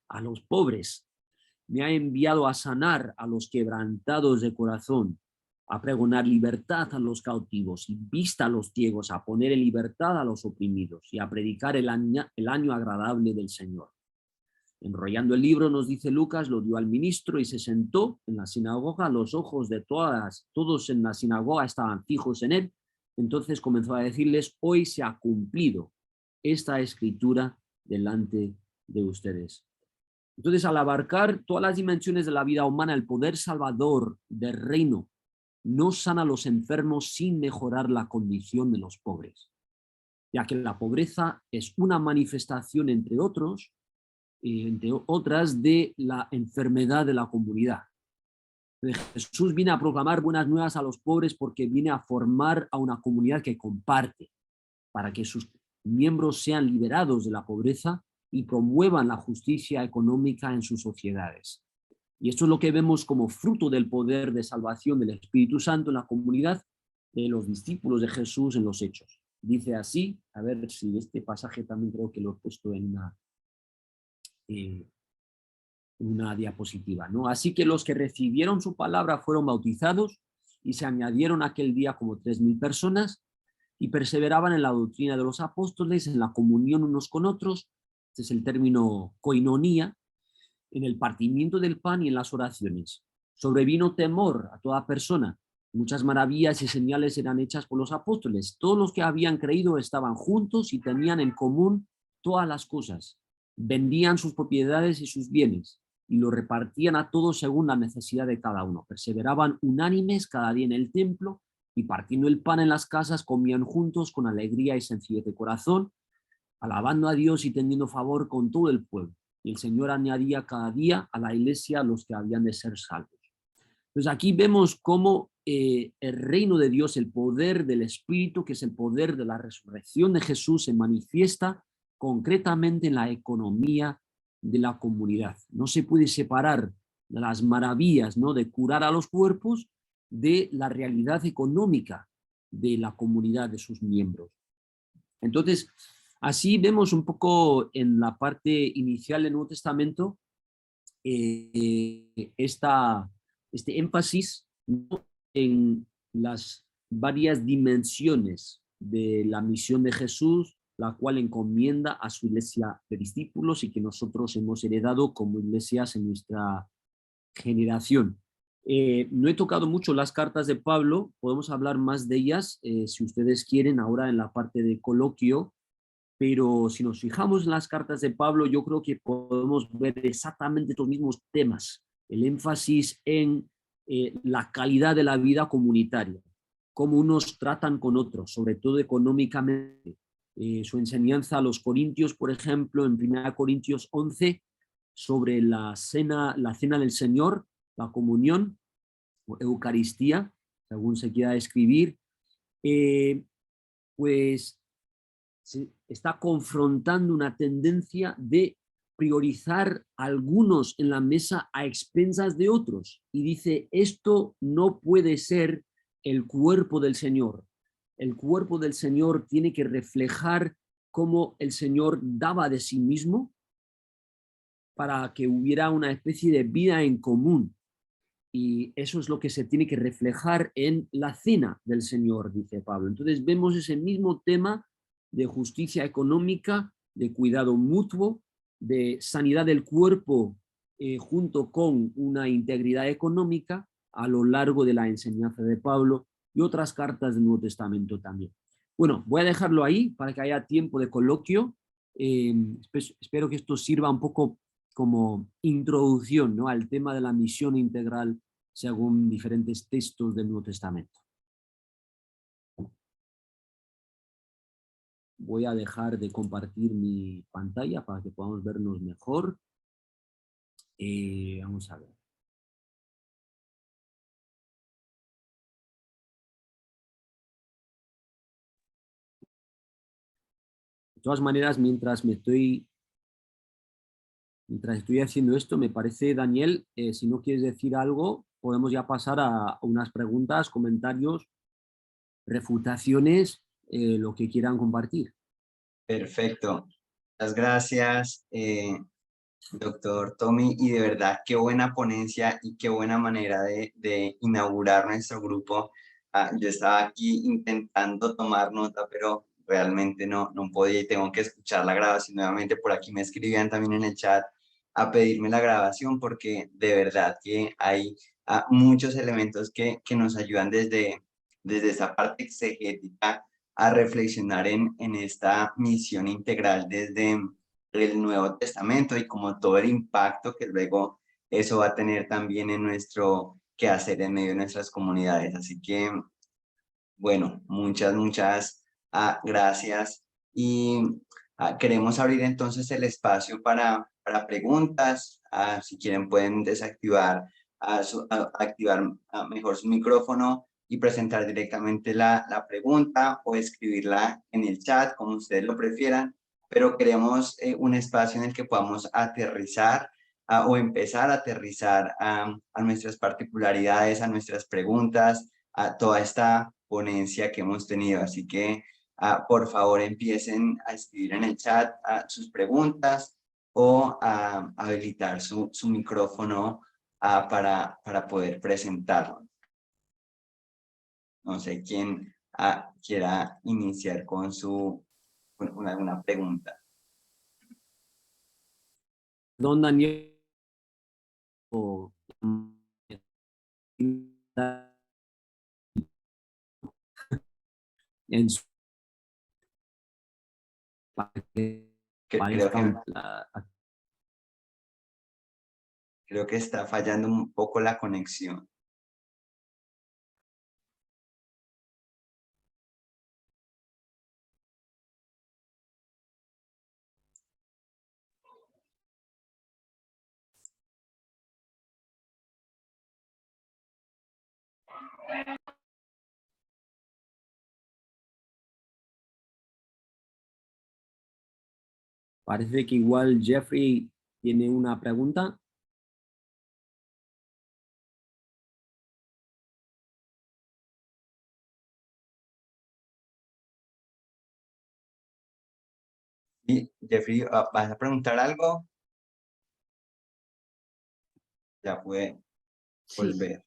A los pobres. me ha enviado a sanar a los quebrantados de corazón, a pregonar libertad a los cautivos y vista a los ciegos, a poner en libertad a los oprimidos y a predicar el año agradable del Señor. Enrollando el libro, nos dice Lucas, lo dio al ministro y se sentó en la sinagoga. Los ojos de todos en la sinagoga estaban fijos en él. Entonces comenzó a decirles: hoy se ha cumplido esta escritura delante de ustedes. Entonces, al abarcar todas las dimensiones de la vida humana, el poder salvador del reino no sana a los enfermos sin mejorar la condición de los pobres, ya que la pobreza es una manifestación, entre otras, de la enfermedad de la comunidad. Jesús viene a proclamar buenas nuevas a los pobres porque viene a formar a una comunidad que comparte, para que sus miembros sean liberados de la pobreza y promuevan la justicia económica en sus sociedades. Y esto es lo que vemos como fruto del poder de salvación del Espíritu Santo en la comunidad de los discípulos de Jesús en los Hechos. Dice así, a ver si este pasaje también creo que lo he puesto en una diapositiva, ¿no? Así que los que recibieron su palabra fueron bautizados y se añadieron aquel día como 3.000 personas y perseveraban en la doctrina de los apóstoles, en la comunión unos con otros, este es el término koinonía, en el partimiento del pan y en las oraciones. Sobrevino temor a toda persona. Muchas maravillas y señales eran hechas por los apóstoles. Todos los que habían creído estaban juntos y tenían en común todas las cosas. Vendían sus propiedades y sus bienes y lo repartían a todos según la necesidad de cada uno. Perseveraban unánimes cada día en el templo y partiendo el pan en las casas comían juntos con alegría y sencillez de corazón, alabando a Dios y teniendo favor con todo el pueblo. Y el Señor añadía cada día a la iglesia a los que habían de ser salvos. Entonces aquí vemos cómo el reino de Dios, el poder del Espíritu, que es el poder de la resurrección de Jesús, se manifiesta concretamente en la economía de la comunidad. No se puede separar las maravillas, ¿no?, de curar a los cuerpos de la realidad económica de la comunidad, de sus miembros. Entonces, así vemos un poco en la parte inicial del Nuevo Testamento este énfasis, ¿no?, en las varias dimensiones de la misión de Jesús, la cual encomienda a su iglesia de discípulos y que nosotros hemos heredado como iglesias en nuestra generación. No he tocado mucho las cartas de Pablo, podemos hablar más de ellas si ustedes quieren ahora en la parte de coloquio, pero si nos fijamos en las cartas de Pablo, yo creo que podemos ver exactamente los mismos temas, el énfasis en la calidad de la vida comunitaria, cómo unos tratan con otros, sobre todo económicamente. Su enseñanza a los corintios, por ejemplo, en 1 Corintios 11, sobre la cena del Señor, la comunión o Eucaristía, según se quiera escribir, pues se está confrontando una tendencia de priorizar a algunos en la mesa a expensas de otros. Y dice, esto no puede ser el cuerpo del Señor. El cuerpo del Señor tiene que reflejar cómo el Señor daba de sí mismo para que hubiera una especie de vida en común. Y eso es lo que se tiene que reflejar en la cena del Señor, dice Pablo. Entonces vemos ese mismo tema de justicia económica, de cuidado mutuo, de sanidad del cuerpo junto con una integridad económica a lo largo de la enseñanza de Pablo y otras cartas del Nuevo Testamento también. Bueno, voy a dejarlo ahí para que haya tiempo de coloquio. Espero que esto sirva un poco como introducción, ¿no?, al tema de la misión integral según diferentes textos del Nuevo Testamento. Voy a dejar de compartir mi pantalla para que podamos vernos mejor. Vamos a ver. De todas maneras, mientras estoy haciendo esto, me parece, Daniel, si no quieres decir algo, podemos ya pasar a unas preguntas, comentarios, refutaciones, lo que quieran compartir. Perfecto. Muchas gracias, doctor Tommy, y de verdad qué buena ponencia y qué buena manera de inaugurar nuestro grupo. Yo estaba aquí intentando tomar nota, pero realmente no podía y tengo que escuchar la grabación nuevamente. Por aquí me escribían también en el chat a pedirme la grabación porque de verdad que hay muchos elementos que nos ayudan desde esa parte exegética a reflexionar en esta misión integral desde el Nuevo Testamento y como todo el impacto que luego eso va a tener también en nuestro quehacer en medio de nuestras comunidades. Así que, bueno, muchas gracias. Y queremos abrir entonces el espacio para preguntas. Si quieren pueden desactivar, activar mejor su micrófono y presentar directamente la pregunta o escribirla en el chat, como ustedes lo prefieran, pero queremos un espacio en el que podamos aterrizar o empezar a aterrizar a nuestras particularidades, a nuestras preguntas, a toda esta ponencia que hemos tenido. Así que, por favor, empiecen a escribir en el chat sus preguntas o a habilitar su micrófono para poder presentarlo. No sé quién quiera iniciar con alguna pregunta. Don Daniel, en su para que parezca Creo que está fallando un poco la conexión. parece que igual Jeffrey tiene una pregunta. Y Jeffrey, ¿vas a preguntar algo? Ya puede Sí, volver.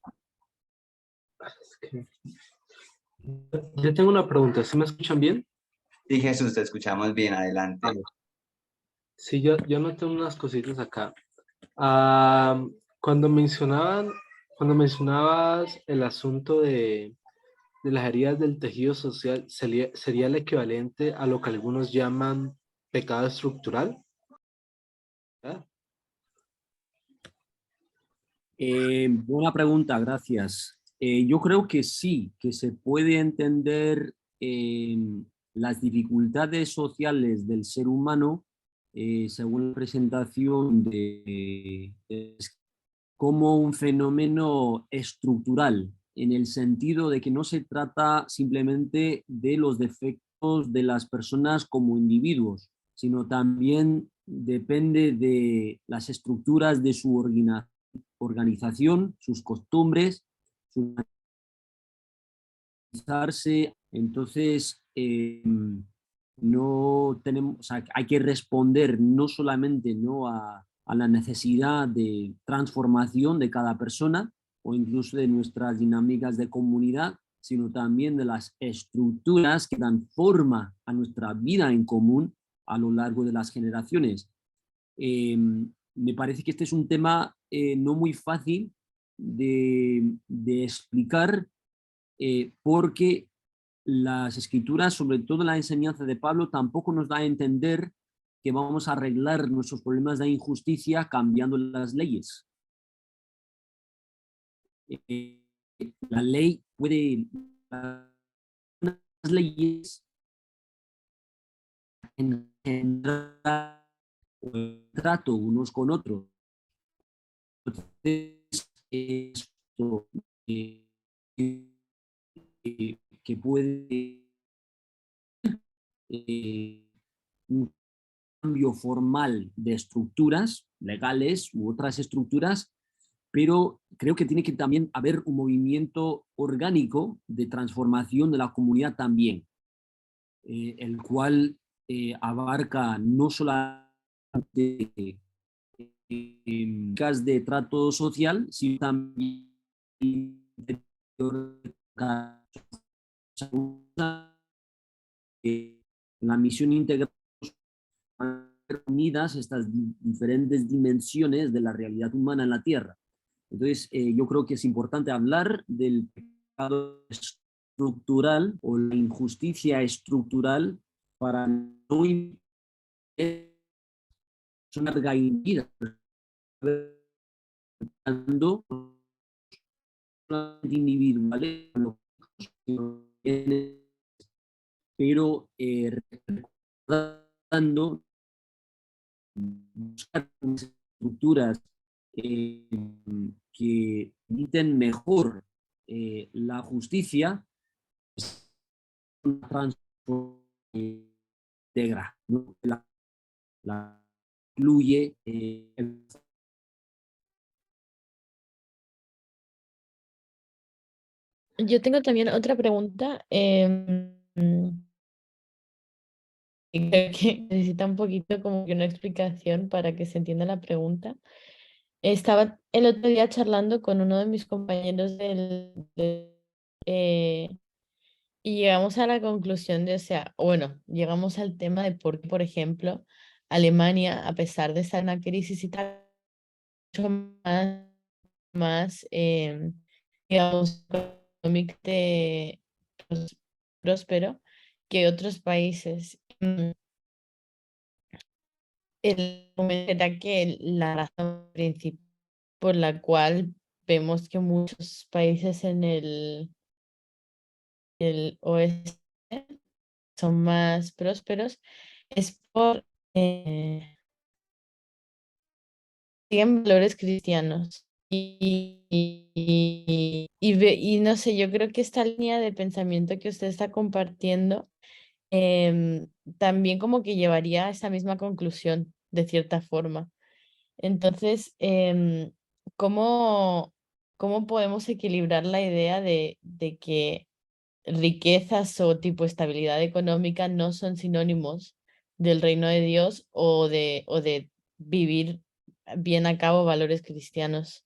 Yo tengo una pregunta, ¿sí me escuchan bien? Sí, Jesús, te escuchamos bien, adelante. Sí, yo noté unas cositas acá. Ah, cuando mencionabas el asunto de las heridas del tejido social, sería el equivalente a lo que algunos llaman pecado estructural. ¿Ah? Buena pregunta, gracias. Yo creo que sí, que se puede entender las dificultades sociales del ser humano según la presentación como un fenómeno estructural, en el sentido de que no se trata simplemente de los defectos de las personas como individuos, sino también depende de las estructuras de su organización, sus costumbres, su organizarse. Entonces, no tenemos, o sea, hay que responder no solamente ¿no? a la necesidad de transformación de cada persona o incluso de nuestras dinámicas de comunidad, sino también de las estructuras que dan forma a nuestra vida en común a lo largo de las generaciones. Me parece que este es un tema no muy fácil de explicar porque las escrituras, sobre todo la enseñanza de Pablo, tampoco nos da a entender que vamos a arreglar nuestros problemas de injusticia cambiando las leyes. La ley puede, las leyes engendrar un trato unos con otros. Entonces, esto que puede un cambio formal de estructuras legales u otras estructuras, pero creo que tiene que también haber un movimiento orgánico de transformación de la comunidad también, el cual abarca no solamente de trato social, sino también la misión integral unidas estas diferentes dimensiones de la realidad humana en la Tierra. Entonces, yo creo que es importante hablar del pecado estructural o la injusticia estructural para no una larga vida, individuales, pero recordando buscar estructuras que permiten mejor la justicia, una transformación integra, ¿no? La incluye Yo tengo también otra pregunta. Y creo que necesita un poquito como que una explicación para que se entienda la pregunta. Estaba el otro día charlando con uno de mis compañeros eh, y llegamos a la conclusión de, o sea, bueno, llegamos al tema de por qué, por ejemplo, Alemania, a pesar de estar en una crisis y tal, mucho más digamos, económicamente próspero que otros países. El momento era que la razón principal por la cual vemos que muchos países en el oeste son más prósperos es por tienen valores cristianos. Y no sé, yo creo que esta línea de pensamiento que usted está compartiendo también como que llevaría a esa misma conclusión, de cierta forma. Entonces, ¿cómo, cómo podemos equilibrar la idea de que riquezas o tipo estabilidad económica no son sinónimos del reino de Dios o de vivir bien a cabo valores cristianos?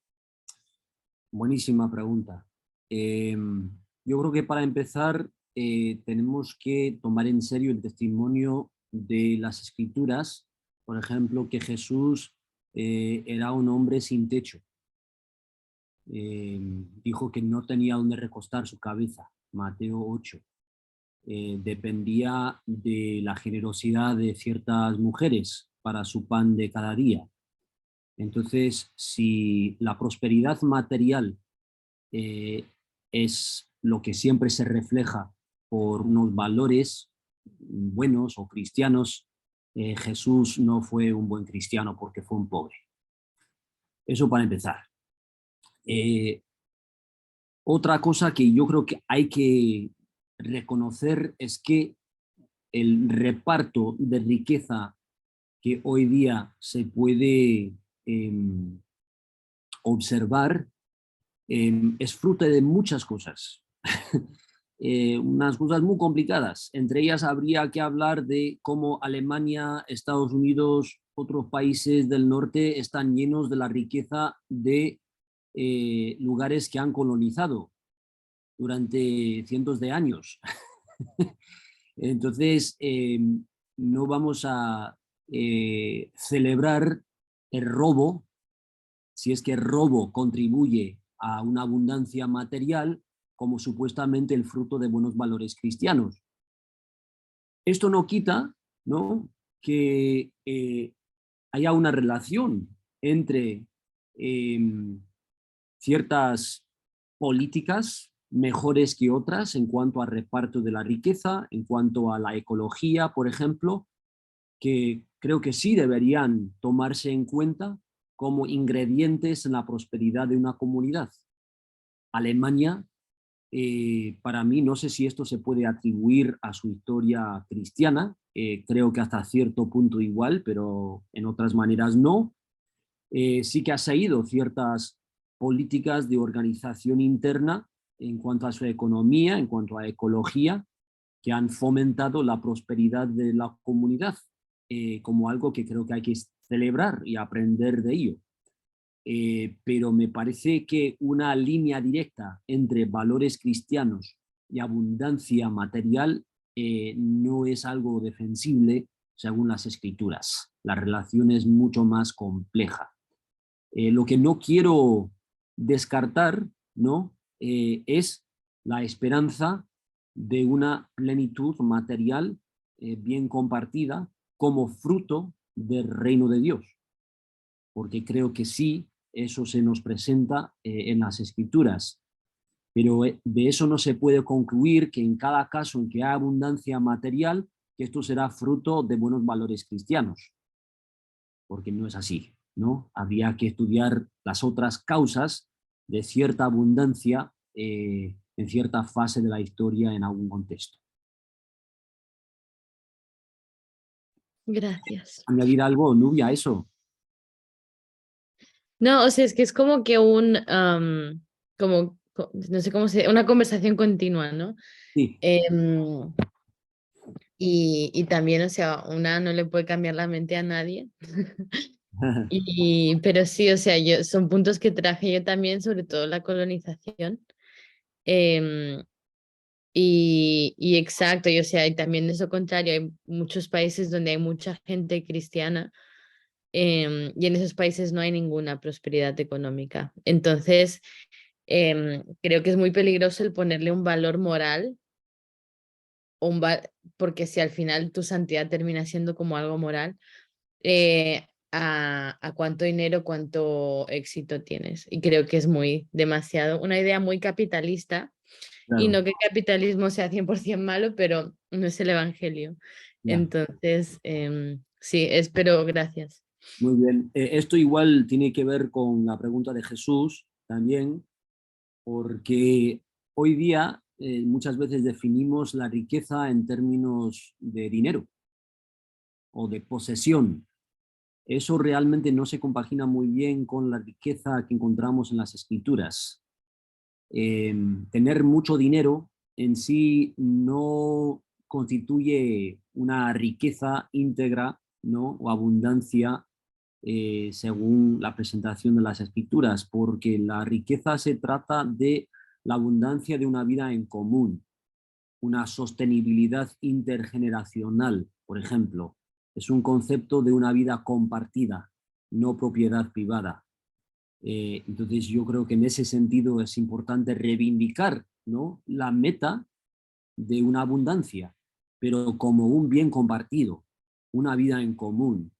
buenísima pregunta. Yo creo que para empezar tenemos que tomar en serio el testimonio de las Escrituras, por ejemplo, que Jesús era un hombre sin techo. Dijo que no tenía donde recostar su cabeza, Mateo 8. Dependía de la generosidad de ciertas mujeres para su pan de cada día. Entonces, si la prosperidad material es lo que siempre se refleja por unos valores buenos o cristianos, Jesús no fue un buen cristiano porque fue un pobre. Eso para empezar. Otra cosa que yo creo que hay que reconocer es que el reparto de riqueza que hoy día se puede observar es fruto de muchas cosas. Unas cosas muy complicadas. Entre ellas habría que hablar de cómo Alemania, Estados Unidos, otros países del norte están llenos de la riqueza de lugares que han colonizado durante cientos de años. Entonces, no vamos a celebrar el robo, si es que el robo contribuye a una abundancia material, como supuestamente el fruto de buenos valores cristianos. Esto no quita, ¿no?, que haya una relación entre ciertas políticas mejores que otras en cuanto al reparto de la riqueza, en cuanto a la ecología, por ejemplo, que creo que sí deberían tomarse en cuenta como ingredientes en la prosperidad de una comunidad. Alemania, para mí, no sé si esto se puede atribuir a su historia cristiana, creo que hasta cierto punto igual, pero en otras maneras no. Sí que ha seguido ciertas políticas de organización interna en cuanto a su economía, en cuanto a ecología, que han fomentado la prosperidad de la comunidad como algo que creo que hay que celebrar y aprender de ello. Pero me parece que una línea directa entre valores cristianos y abundancia material no es algo defensible según las escrituras. La relación es mucho más compleja. Lo que no quiero descartar, ¿no? Es la esperanza de una plenitud material bien compartida como fruto del reino de Dios, porque creo que sí, eso se nos presenta en las escrituras, pero de eso no se puede concluir que en cada caso en que hay abundancia material, que esto será fruto de buenos valores cristianos, porque no es así, ¿no? Habría que estudiar las otras causas de cierta abundancia en cierta fase de la historia en algún contexto. Gracias. ¿Añadir algo, Nubia, a eso? No, o sea, es que es como que no sé cómo una conversación continua, ¿no? Sí. Em, y también, o sea, una no le puede cambiar la mente a nadie. Pero sí, o sea, son puntos que traje yo también, sobre todo la colonización. Em, y exacto, y, o sea, y también de eso contrario, hay muchos países donde hay mucha gente cristiana, y en esos países no hay ninguna prosperidad económica. Entonces, creo que es muy peligroso el ponerle un valor moral, porque si al final tu santidad termina siendo como algo moral, a cuánto dinero, cuánto éxito tienes. Y creo que es una idea muy capitalista. Y Claro, no que el capitalismo sea 100% malo, pero no es el evangelio. ya. Entonces, sí, espero, gracias. Muy bien. Esto igual tiene que ver con la pregunta de Jesús también, porque hoy día muchas veces definimos la riqueza en términos de dinero o de posesión. Eso realmente no se compagina muy bien con la riqueza que encontramos en las escrituras. Tener mucho dinero en sí no constituye una riqueza íntegra, ¿no? O abundancia según la presentación de las escrituras, porque la riqueza se trata de la abundancia de una vida en común, una sostenibilidad intergeneracional, por ejemplo. Es un concepto de una vida compartida, no propiedad privada. Entonces yo creo que en ese sentido es importante reivindicar, ¿no?, la meta de una abundancia, pero como un bien compartido, una vida en común,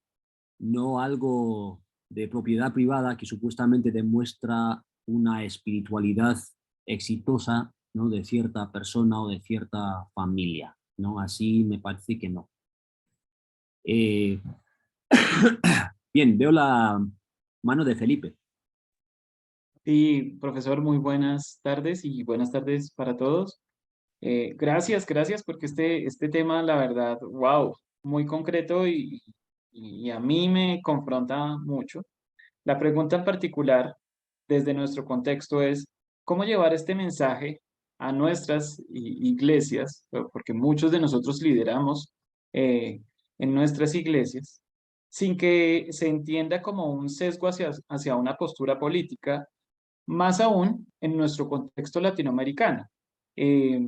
no algo de propiedad privada que supuestamente demuestra una espiritualidad exitosa, ¿no?, de cierta persona o de cierta familia, ¿no? Así me parece que no. Bien, veo la mano de Felipe. Sí, profesor, muy buenas tardes y buenas tardes para todos. Gracias, porque este tema, la verdad, wow, muy concreto y a mí me confronta mucho. La pregunta en particular, desde nuestro contexto, es cómo llevar este mensaje a nuestras iglesias, porque muchos de nosotros lideramos en nuestras iglesias, sin que se entienda como un sesgo hacia una postura política, más aún en nuestro contexto latinoamericano, eh,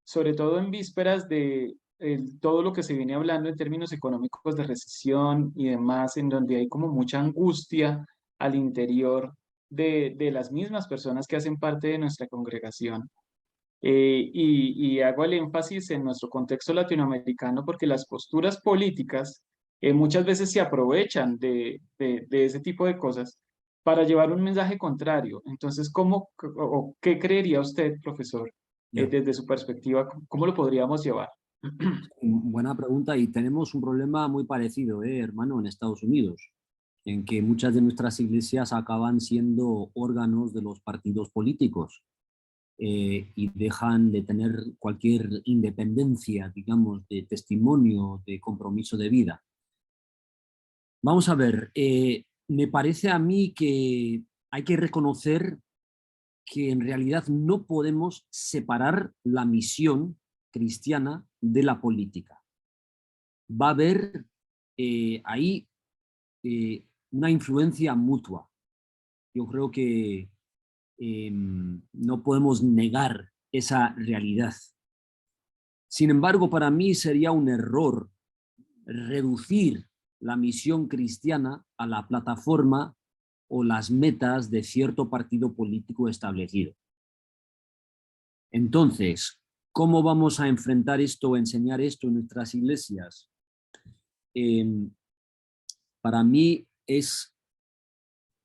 sobre todo en vísperas de todo lo que se viene hablando en términos económicos de recesión y demás, en donde hay como mucha angustia al interior de las mismas personas que hacen parte de nuestra congregación. Y hago el énfasis en nuestro contexto latinoamericano porque las posturas políticas muchas veces se aprovechan de ese tipo de cosas para llevar un mensaje contrario. Entonces, o qué creería usted, profesor, Ya. desde su perspectiva, cómo lo podríamos llevar? Buena pregunta, y tenemos un problema muy parecido, hermano, en Estados Unidos, en que muchas de nuestras iglesias acaban siendo órganos de los partidos políticos y dejan de tener cualquier independencia, digamos, de testimonio, de compromiso de vida. Vamos a ver, me parece a mí que hay que reconocer que en realidad no podemos separar la misión cristiana de la política. Va a haber ahí una influencia mutua. Yo creo que no podemos negar esa realidad. Sin embargo, para mí sería un error reducir la misión cristiana a la plataforma o las metas de cierto partido político establecido. Entonces, ¿cómo vamos a enfrentar esto o enseñar esto en nuestras iglesias? Para mí es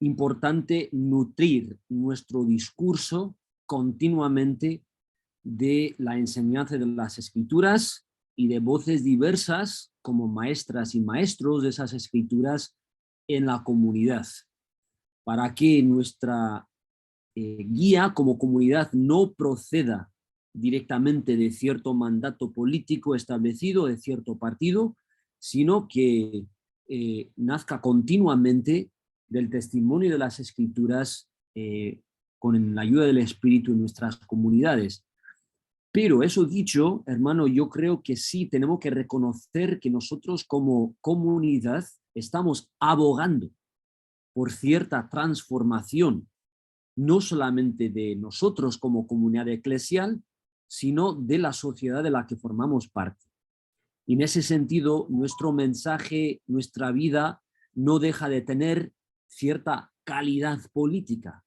importante nutrir nuestro discurso continuamente de la enseñanza de las Escrituras y de voces diversas como maestras y maestros de esas Escrituras en la comunidad, para que nuestra guía como comunidad no proceda directamente de cierto mandato político establecido, de cierto partido, sino que nazca continuamente del testimonio de las Escrituras con la ayuda del Espíritu en nuestras comunidades. Pero eso dicho, hermano, yo creo que sí tenemos que reconocer que nosotros como comunidad estamos abogando por cierta transformación, no solamente de nosotros como comunidad eclesial, sino de la sociedad de la que formamos parte. Y en ese sentido, nuestro mensaje, nuestra vida, no deja de tener cierta calidad política.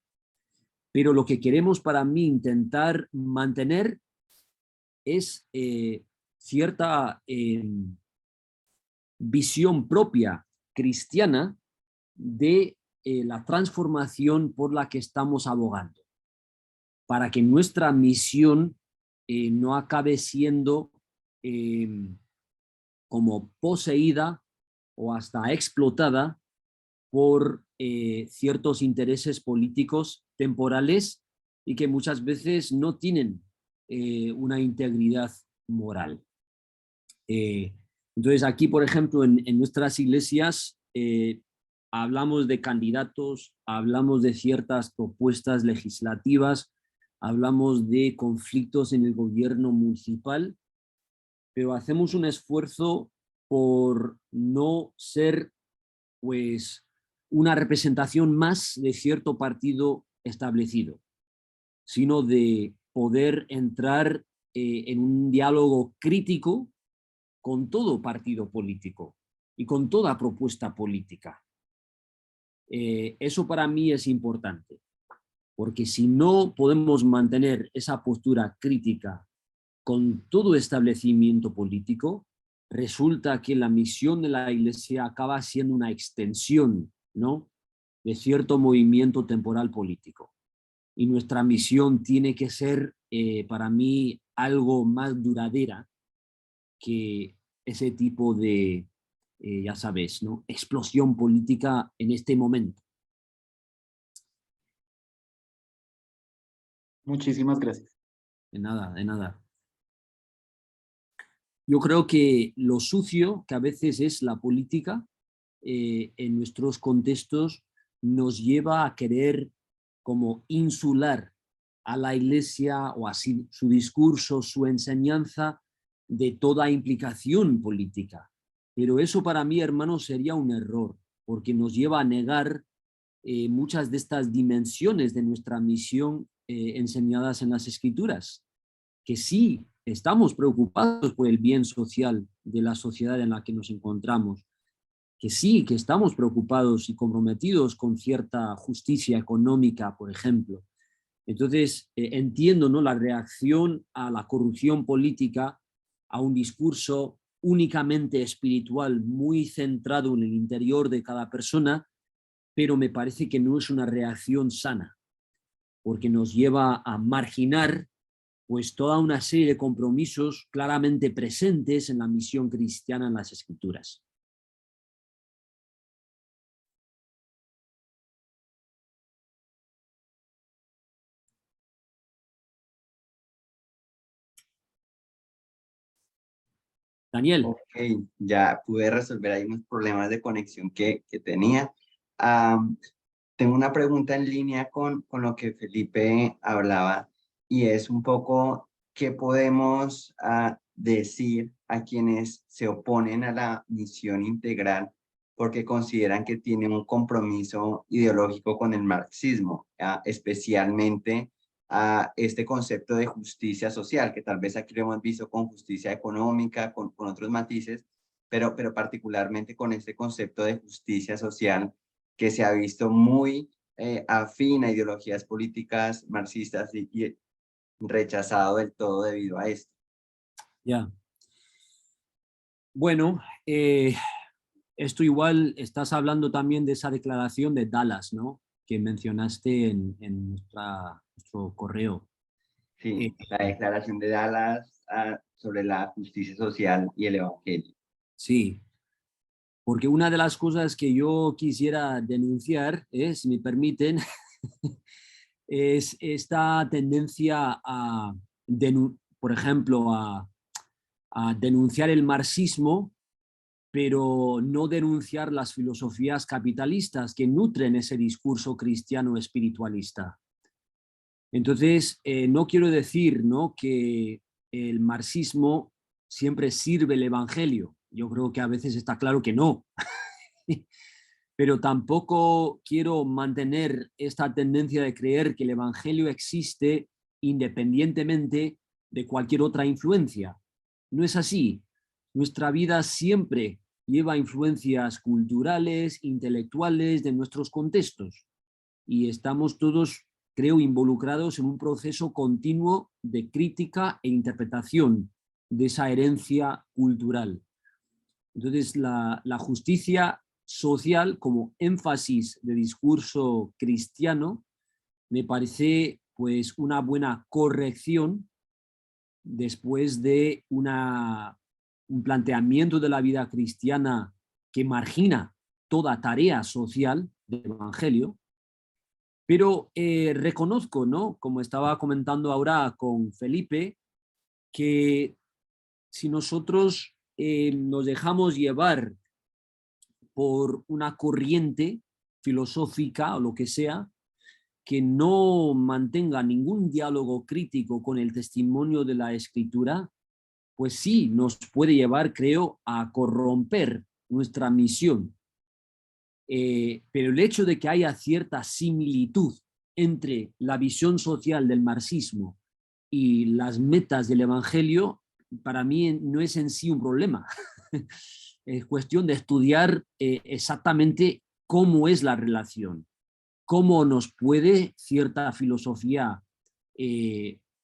Pero lo que queremos para mí intentar mantener es cierta visión propia cristiana de la transformación por la que estamos abogando, para que nuestra misión no acabe siendo como poseída o hasta explotada por ciertos intereses políticos temporales y que muchas veces no tienen una integridad moral. Entonces aquí, por ejemplo, en nuestras iglesias hablamos de candidatos, hablamos de ciertas propuestas legislativas, hablamos de conflictos en el gobierno municipal, pero hacemos un esfuerzo por no ser pues una representación más de cierto partido establecido, sino de poder entrar en un diálogo crítico con todo partido político y con toda propuesta política. Eso para mí es importante, porque si no podemos mantener esa postura crítica con todo establecimiento político, resulta que la misión de la Iglesia acaba siendo una extensión, ¿no?, de cierto movimiento temporal político. Y nuestra misión tiene que ser, para mí, algo más duradera que ese tipo de, ya sabes, ¿no?, explosión política en este momento. Muchísimas gracias. De nada, de nada. Yo creo que lo sucio que a veces es la política en nuestros contextos nos lleva a querer como insular a la Iglesia o así su discurso, su enseñanza de toda implicación política. Pero eso para mí, hermano, sería un error, porque nos lleva a negar muchas de estas dimensiones de nuestra misión enseñadas en las Escrituras, que sí estamos preocupados por el bien social de la sociedad en la que nos encontramos, que sí, que estamos preocupados y comprometidos con cierta justicia económica, por ejemplo. Entonces, entiendo, ¿no?, la reacción a la corrupción política, a un discurso únicamente espiritual, muy centrado en el interior de cada persona, pero me parece que no es una reacción sana, porque nos lleva a marginar pues toda una serie de compromisos claramente presentes en la misión cristiana en las Escrituras. Daniel. Ok, ya pude resolver ahí unos problemas de conexión que tenía. Tengo una pregunta en línea con lo que Felipe hablaba y es un poco qué podemos decir a quienes se oponen a la misión integral porque consideran que tiene un compromiso ideológico con el marxismo, especialmente a este concepto de justicia social, que tal vez aquí lo hemos visto con justicia económica, con otros matices, pero particularmente con este concepto de justicia social que se ha visto muy afín a ideologías políticas marxistas y rechazado del todo debido a esto. Ya. Bueno, esto igual estás hablando también de esa declaración de Dallas, ¿no? Que mencionaste en nuestro correo. Sí, la declaración de Dallas sobre la justicia social y el evangelio. Sí, porque una de las cosas que yo quisiera denunciar, si me permiten, es esta tendencia a, por ejemplo, a denunciar el marxismo, pero no denunciar las filosofías capitalistas que nutren ese discurso cristiano espiritualista. Entonces, no quiero decir, ¿no?, que el marxismo siempre sirve el evangelio. Yo creo que a veces está claro que no. Pero tampoco quiero mantener esta tendencia de creer que el evangelio existe independientemente de cualquier otra influencia. No es así. Nuestra vida siempre lleva influencias culturales, intelectuales de nuestros contextos y estamos todos, creo, involucrados en un proceso continuo de crítica e interpretación de esa herencia cultural. Entonces, la justicia social como énfasis de discurso cristiano me parece pues una buena corrección después de un planteamiento de la vida cristiana que margina toda tarea social del evangelio, pero reconozco, ¿no?, como estaba comentando ahora con Felipe, que si nosotros nos dejamos llevar por una corriente filosófica o lo que sea, que no mantenga ningún diálogo crítico con el testimonio de la Escritura, pues sí nos puede llevar, creo, a corromper nuestra misión. Pero el hecho de que haya cierta similitud entre la visión social del marxismo y las metas del Evangelio, para mí no es en sí un problema. Es cuestión de estudiar exactamente cómo es la relación, cómo nos puede cierta filosofía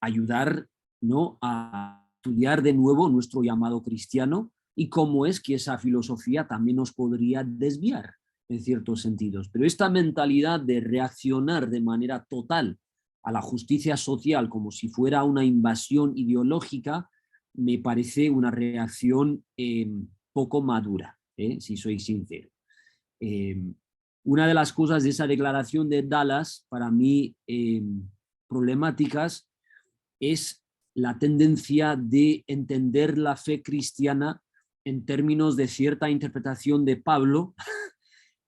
ayudar, ¿no?, a estudiar de nuevo nuestro llamado cristiano y cómo es que esa filosofía también nos podría desviar en ciertos sentidos. Pero esta mentalidad de reaccionar de manera total a la justicia social como si fuera una invasión ideológica me parece una reacción poco madura, si soy sincero. Una de las cosas de esa declaración de Dallas, para mí problemáticas, es la tendencia de entender la fe cristiana en términos de cierta interpretación de Pablo,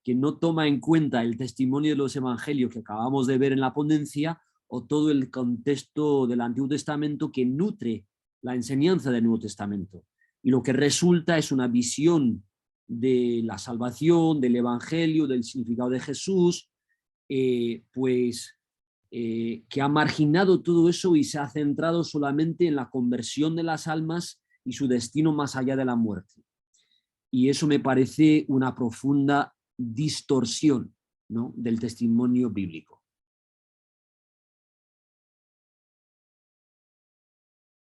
que no toma en cuenta el testimonio de los evangelios que acabamos de ver en la ponencia o todo el contexto del Antiguo Testamento que nutre la enseñanza del Nuevo Testamento. Y lo que resulta es una visión de la salvación, del evangelio, del significado de Jesús, que ha marginado todo eso y se ha centrado solamente en la conversión de las almas y su destino más allá de la muerte. Y eso me parece una profunda distorsión, ¿no?, del testimonio bíblico.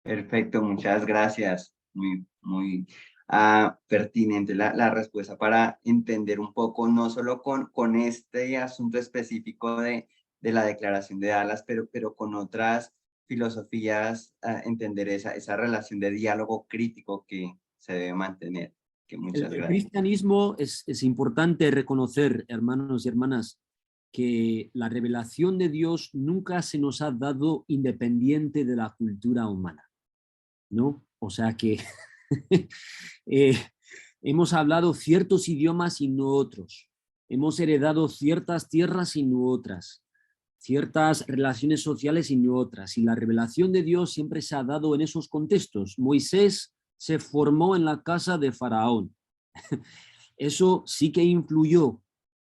Perfecto, muchas gracias. Muy pertinente la respuesta para entender un poco, no solo con este asunto específico de la declaración de Dallas, pero con otras filosofías, entender esa relación de diálogo crítico que se debe mantener. Que muchas El gracias. cristianismo es importante reconocer, hermanos y hermanas, que la revelación de Dios nunca se nos ha dado independiente de la cultura humana, ¿no? O sea que hemos hablado ciertos idiomas y no otros. Hemos heredado ciertas tierras y no otras. Ciertas relaciones sociales y no otras. Y la revelación de Dios siempre se ha dado en esos contextos. Moisés se formó en la casa de Faraón. Eso sí que influyó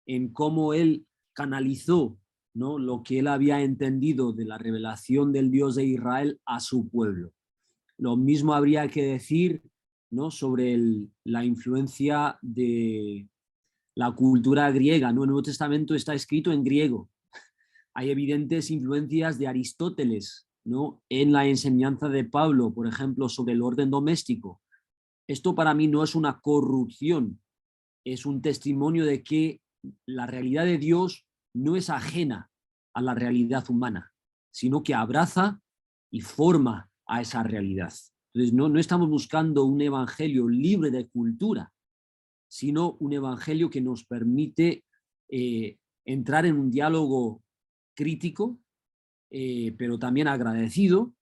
en cómo él canalizó, ¿no?, lo que él había entendido de la revelación del Dios de Israel a su pueblo. Lo mismo habría que decir, ¿no?, sobre la influencia de la cultura griega, ¿no? El Nuevo Testamento está escrito en griego. Hay evidentes influencias de Aristóteles, ¿no?, en la enseñanza de Pablo, por ejemplo, sobre el orden doméstico. Esto para mí no es una corrupción, es un testimonio de que la realidad de Dios no es ajena a la realidad humana, sino que abraza y forma a esa realidad. Entonces no estamos buscando un evangelio libre de cultura, sino un evangelio que nos permite entrar en un diálogo crítico, pero también agradecido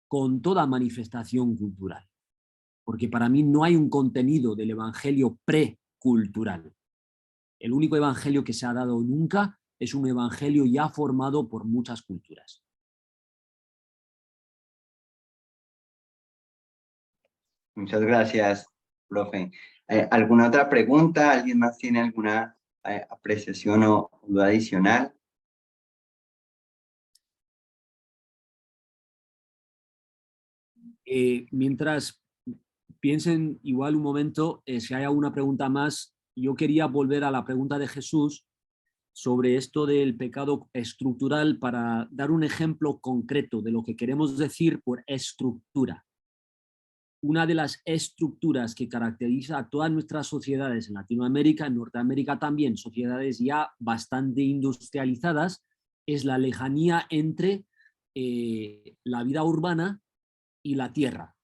con toda manifestación cultural. Porque para mí no hay un contenido del evangelio precultural. El único evangelio que se ha dado nunca es un evangelio ya formado por muchas culturas. Muchas gracias, profe. ¿Alguna otra pregunta? ¿Alguien más tiene alguna apreciación o duda adicional? Mientras piensen igual un momento, si hay alguna pregunta más, yo quería volver a la pregunta de Jesús sobre esto del pecado estructural para dar un ejemplo concreto de lo que queremos decir por estructura. Una de las estructuras que caracteriza a todas nuestras sociedades en Latinoamérica, en Norteamérica también, sociedades ya bastante industrializadas, es la lejanía entre la vida urbana y la tierra.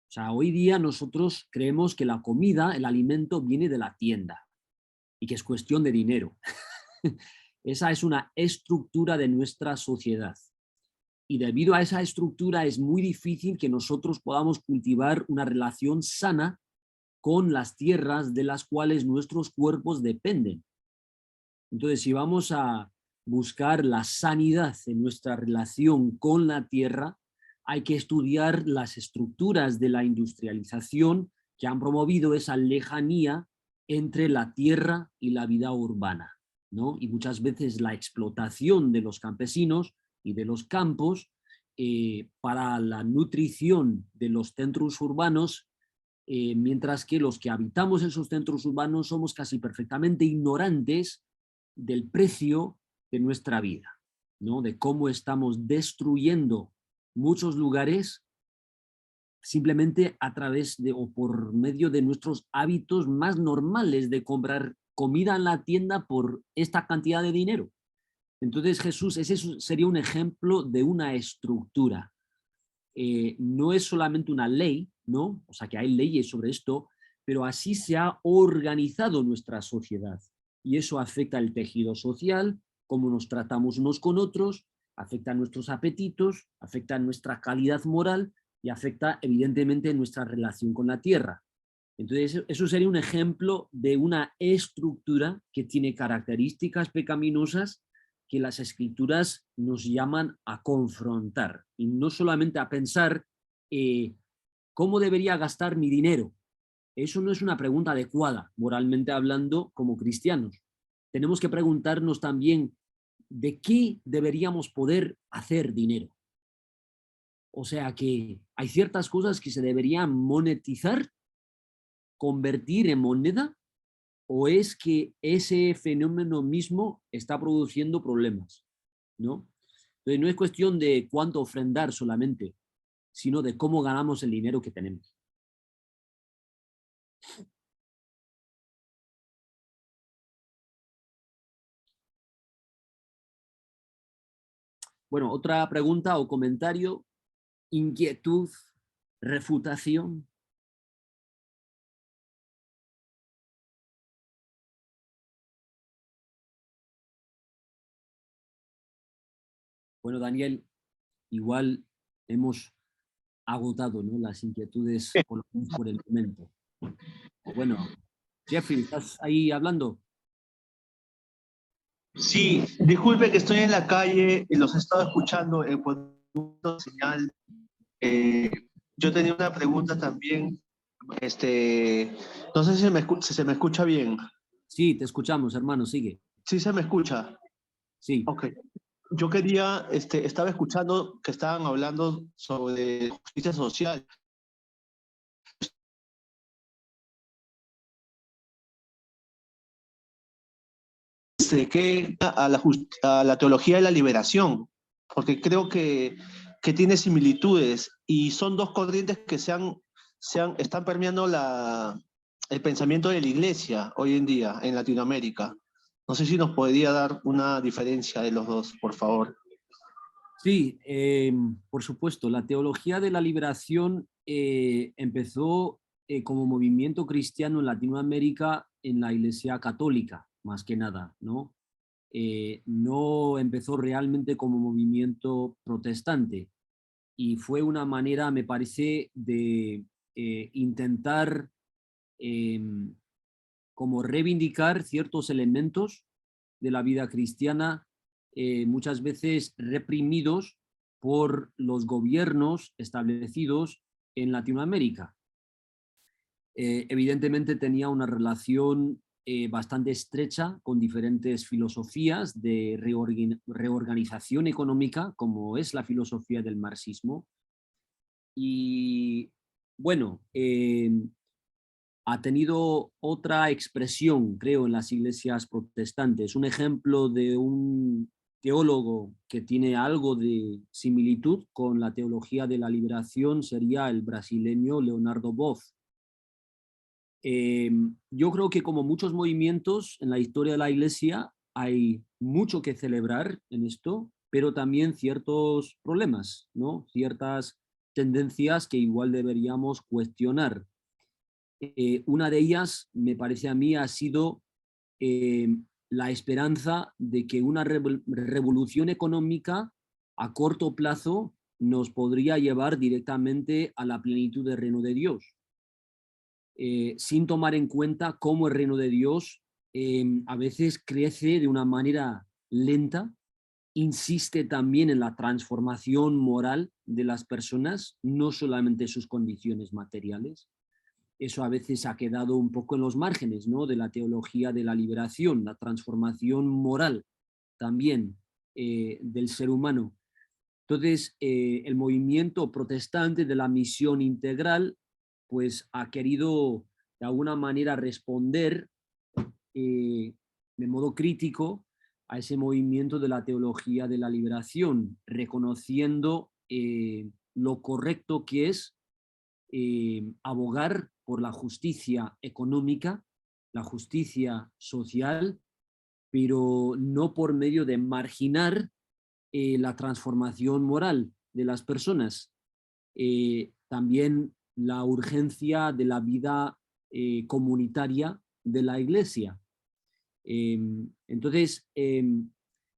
O sea, hoy día nosotros creemos que la comida, el alimento, viene de la tienda y que es cuestión de dinero. Esa es una estructura de nuestra sociedad. Y debido a esa estructura es muy difícil que nosotros podamos cultivar una relación sana con las tierras de las cuales nuestros cuerpos dependen. Entonces, si vamos a buscar la sanidad en nuestra relación con la tierra, hay que estudiar las estructuras de la industrialización que han promovido esa lejanía entre la tierra y la vida urbana, ¿no? Y muchas veces la explotación de los campesinos y de los campos para la nutrición de los centros urbanos, mientras que los que habitamos esos centros urbanos somos casi perfectamente ignorantes del precio de nuestra vida, ¿no? De cómo estamos destruyendo muchos lugares simplemente a través de o por medio de nuestros hábitos más normales de comprar comida en la tienda por esta cantidad de dinero. Entonces Jesús, ese sería un ejemplo de una estructura. No es solamente una ley, ¿no? O sea que hay leyes sobre esto, pero así se ha organizado nuestra sociedad. Y eso afecta el tejido social, cómo nos tratamos unos con otros, afecta nuestros apetitos, afecta nuestra calidad moral y afecta evidentemente nuestra relación con la tierra. Entonces eso sería un ejemplo de una estructura que tiene características pecaminosas que las escrituras nos llaman a confrontar y no solamente a pensar cómo debería gastar mi dinero. Eso no es una pregunta adecuada, moralmente hablando, como cristianos. Tenemos que preguntarnos también de qué deberíamos poder hacer dinero. O sea que hay ciertas cosas que se deberían monetizar, convertir en moneda, o es que ese fenómeno mismo está produciendo problemas, ¿no? Entonces no es cuestión de cuánto ofrendar solamente, sino de cómo ganamos el dinero que tenemos. Bueno, otra pregunta o comentario, inquietud, refutación. Bueno, Daniel, igual hemos agotado, ¿no?, las inquietudes por el momento. Bueno, Jeffrey, ¿estás ahí hablando? Sí, disculpe que estoy en la calle, los he estado escuchando por señal. Yo tenía una pregunta también No sé si se me escucha bien. Sí, te escuchamos, hermano, sigue. Sí se me escucha. Sí. Ok. Yo quería, estaba escuchando que estaban hablando sobre justicia social. Que a la teología de la liberación, porque creo que tiene similitudes y son dos corrientes que están permeando el pensamiento de la iglesia hoy en día en Latinoamérica. No sé si nos podría dar una diferencia de los dos, por favor. Sí, por supuesto. La teología de la liberación empezó como movimiento cristiano en Latinoamérica en la Iglesia Católica, más que nada, ¿no? No empezó realmente como movimiento protestante y fue una manera, me parece, de intentar como reivindicar ciertos elementos de la vida cristiana, muchas veces reprimidos por los gobiernos establecidos en Latinoamérica. Evidentemente tenía una relación bastante estrecha con diferentes filosofías de reorganización económica, como es la filosofía del marxismo. Y bueno, ha tenido otra expresión, creo, en las iglesias protestantes. Un ejemplo de un teólogo que tiene algo de similitud con la teología de la liberación sería el brasileño Leonardo Boff. Yo creo que como muchos movimientos en la historia de la iglesia hay mucho que celebrar en esto, pero también ciertos problemas, ¿no? Ciertas tendencias que igual deberíamos cuestionar. Una de ellas, me parece a mí, ha sido la esperanza de que una revolución económica a corto plazo nos podría llevar directamente a la plenitud del reino de Dios, sin tomar en cuenta cómo el reino de Dios a veces crece de una manera lenta, insiste también en la transformación moral de las personas, no solamente sus condiciones materiales. Eso a veces ha quedado un poco en los márgenes, ¿no?, de la teología de la liberación, la transformación moral también del ser humano. Entonces, el movimiento protestante de la misión integral pues ha querido de alguna manera responder de modo crítico a ese movimiento de la teología de la liberación, reconociendo lo correcto que es abogar por la justicia económica, la justicia social, pero no por medio de marginar la transformación moral de las personas. También la urgencia de la vida comunitaria de la Iglesia. Entonces,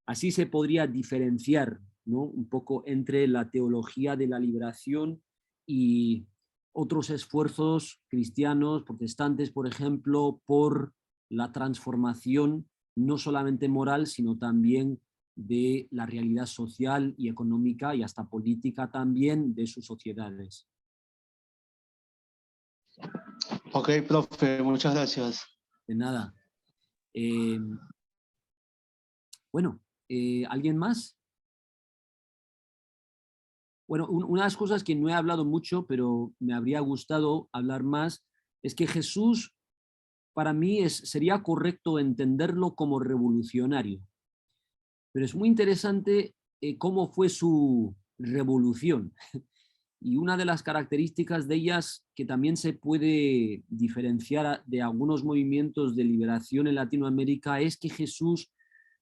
así se podría diferenciar, ¿no?, un poco entre la teología de la liberación y otros esfuerzos cristianos, protestantes, por ejemplo, por la transformación no solamente moral, sino también de la realidad social y económica y hasta política también de sus sociedades. Ok, profe, muchas gracias. De nada. Bueno, ¿alguien más? Bueno, una de las cosas que no he hablado mucho, pero me habría gustado hablar más, es que Jesús, para mí, sería correcto entenderlo como revolucionario. Pero es muy interesante cómo fue su revolución. Y una de las características de ellas que también se puede diferenciar de algunos movimientos de liberación en Latinoamérica es que Jesús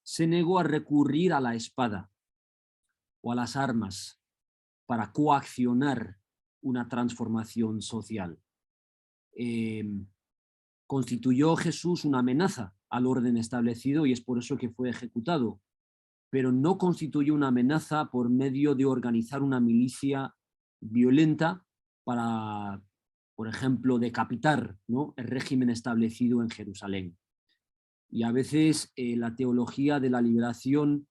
se negó a recurrir a la espada o a las armas para coaccionar una transformación social. Constituyó Jesús una amenaza al orden establecido y es por eso que fue ejecutado, pero no constituyó una amenaza por medio de organizar una milicia violenta para, por ejemplo, decapitar, ¿no?, el régimen establecido en Jerusalén. Y a veces la teología de la liberación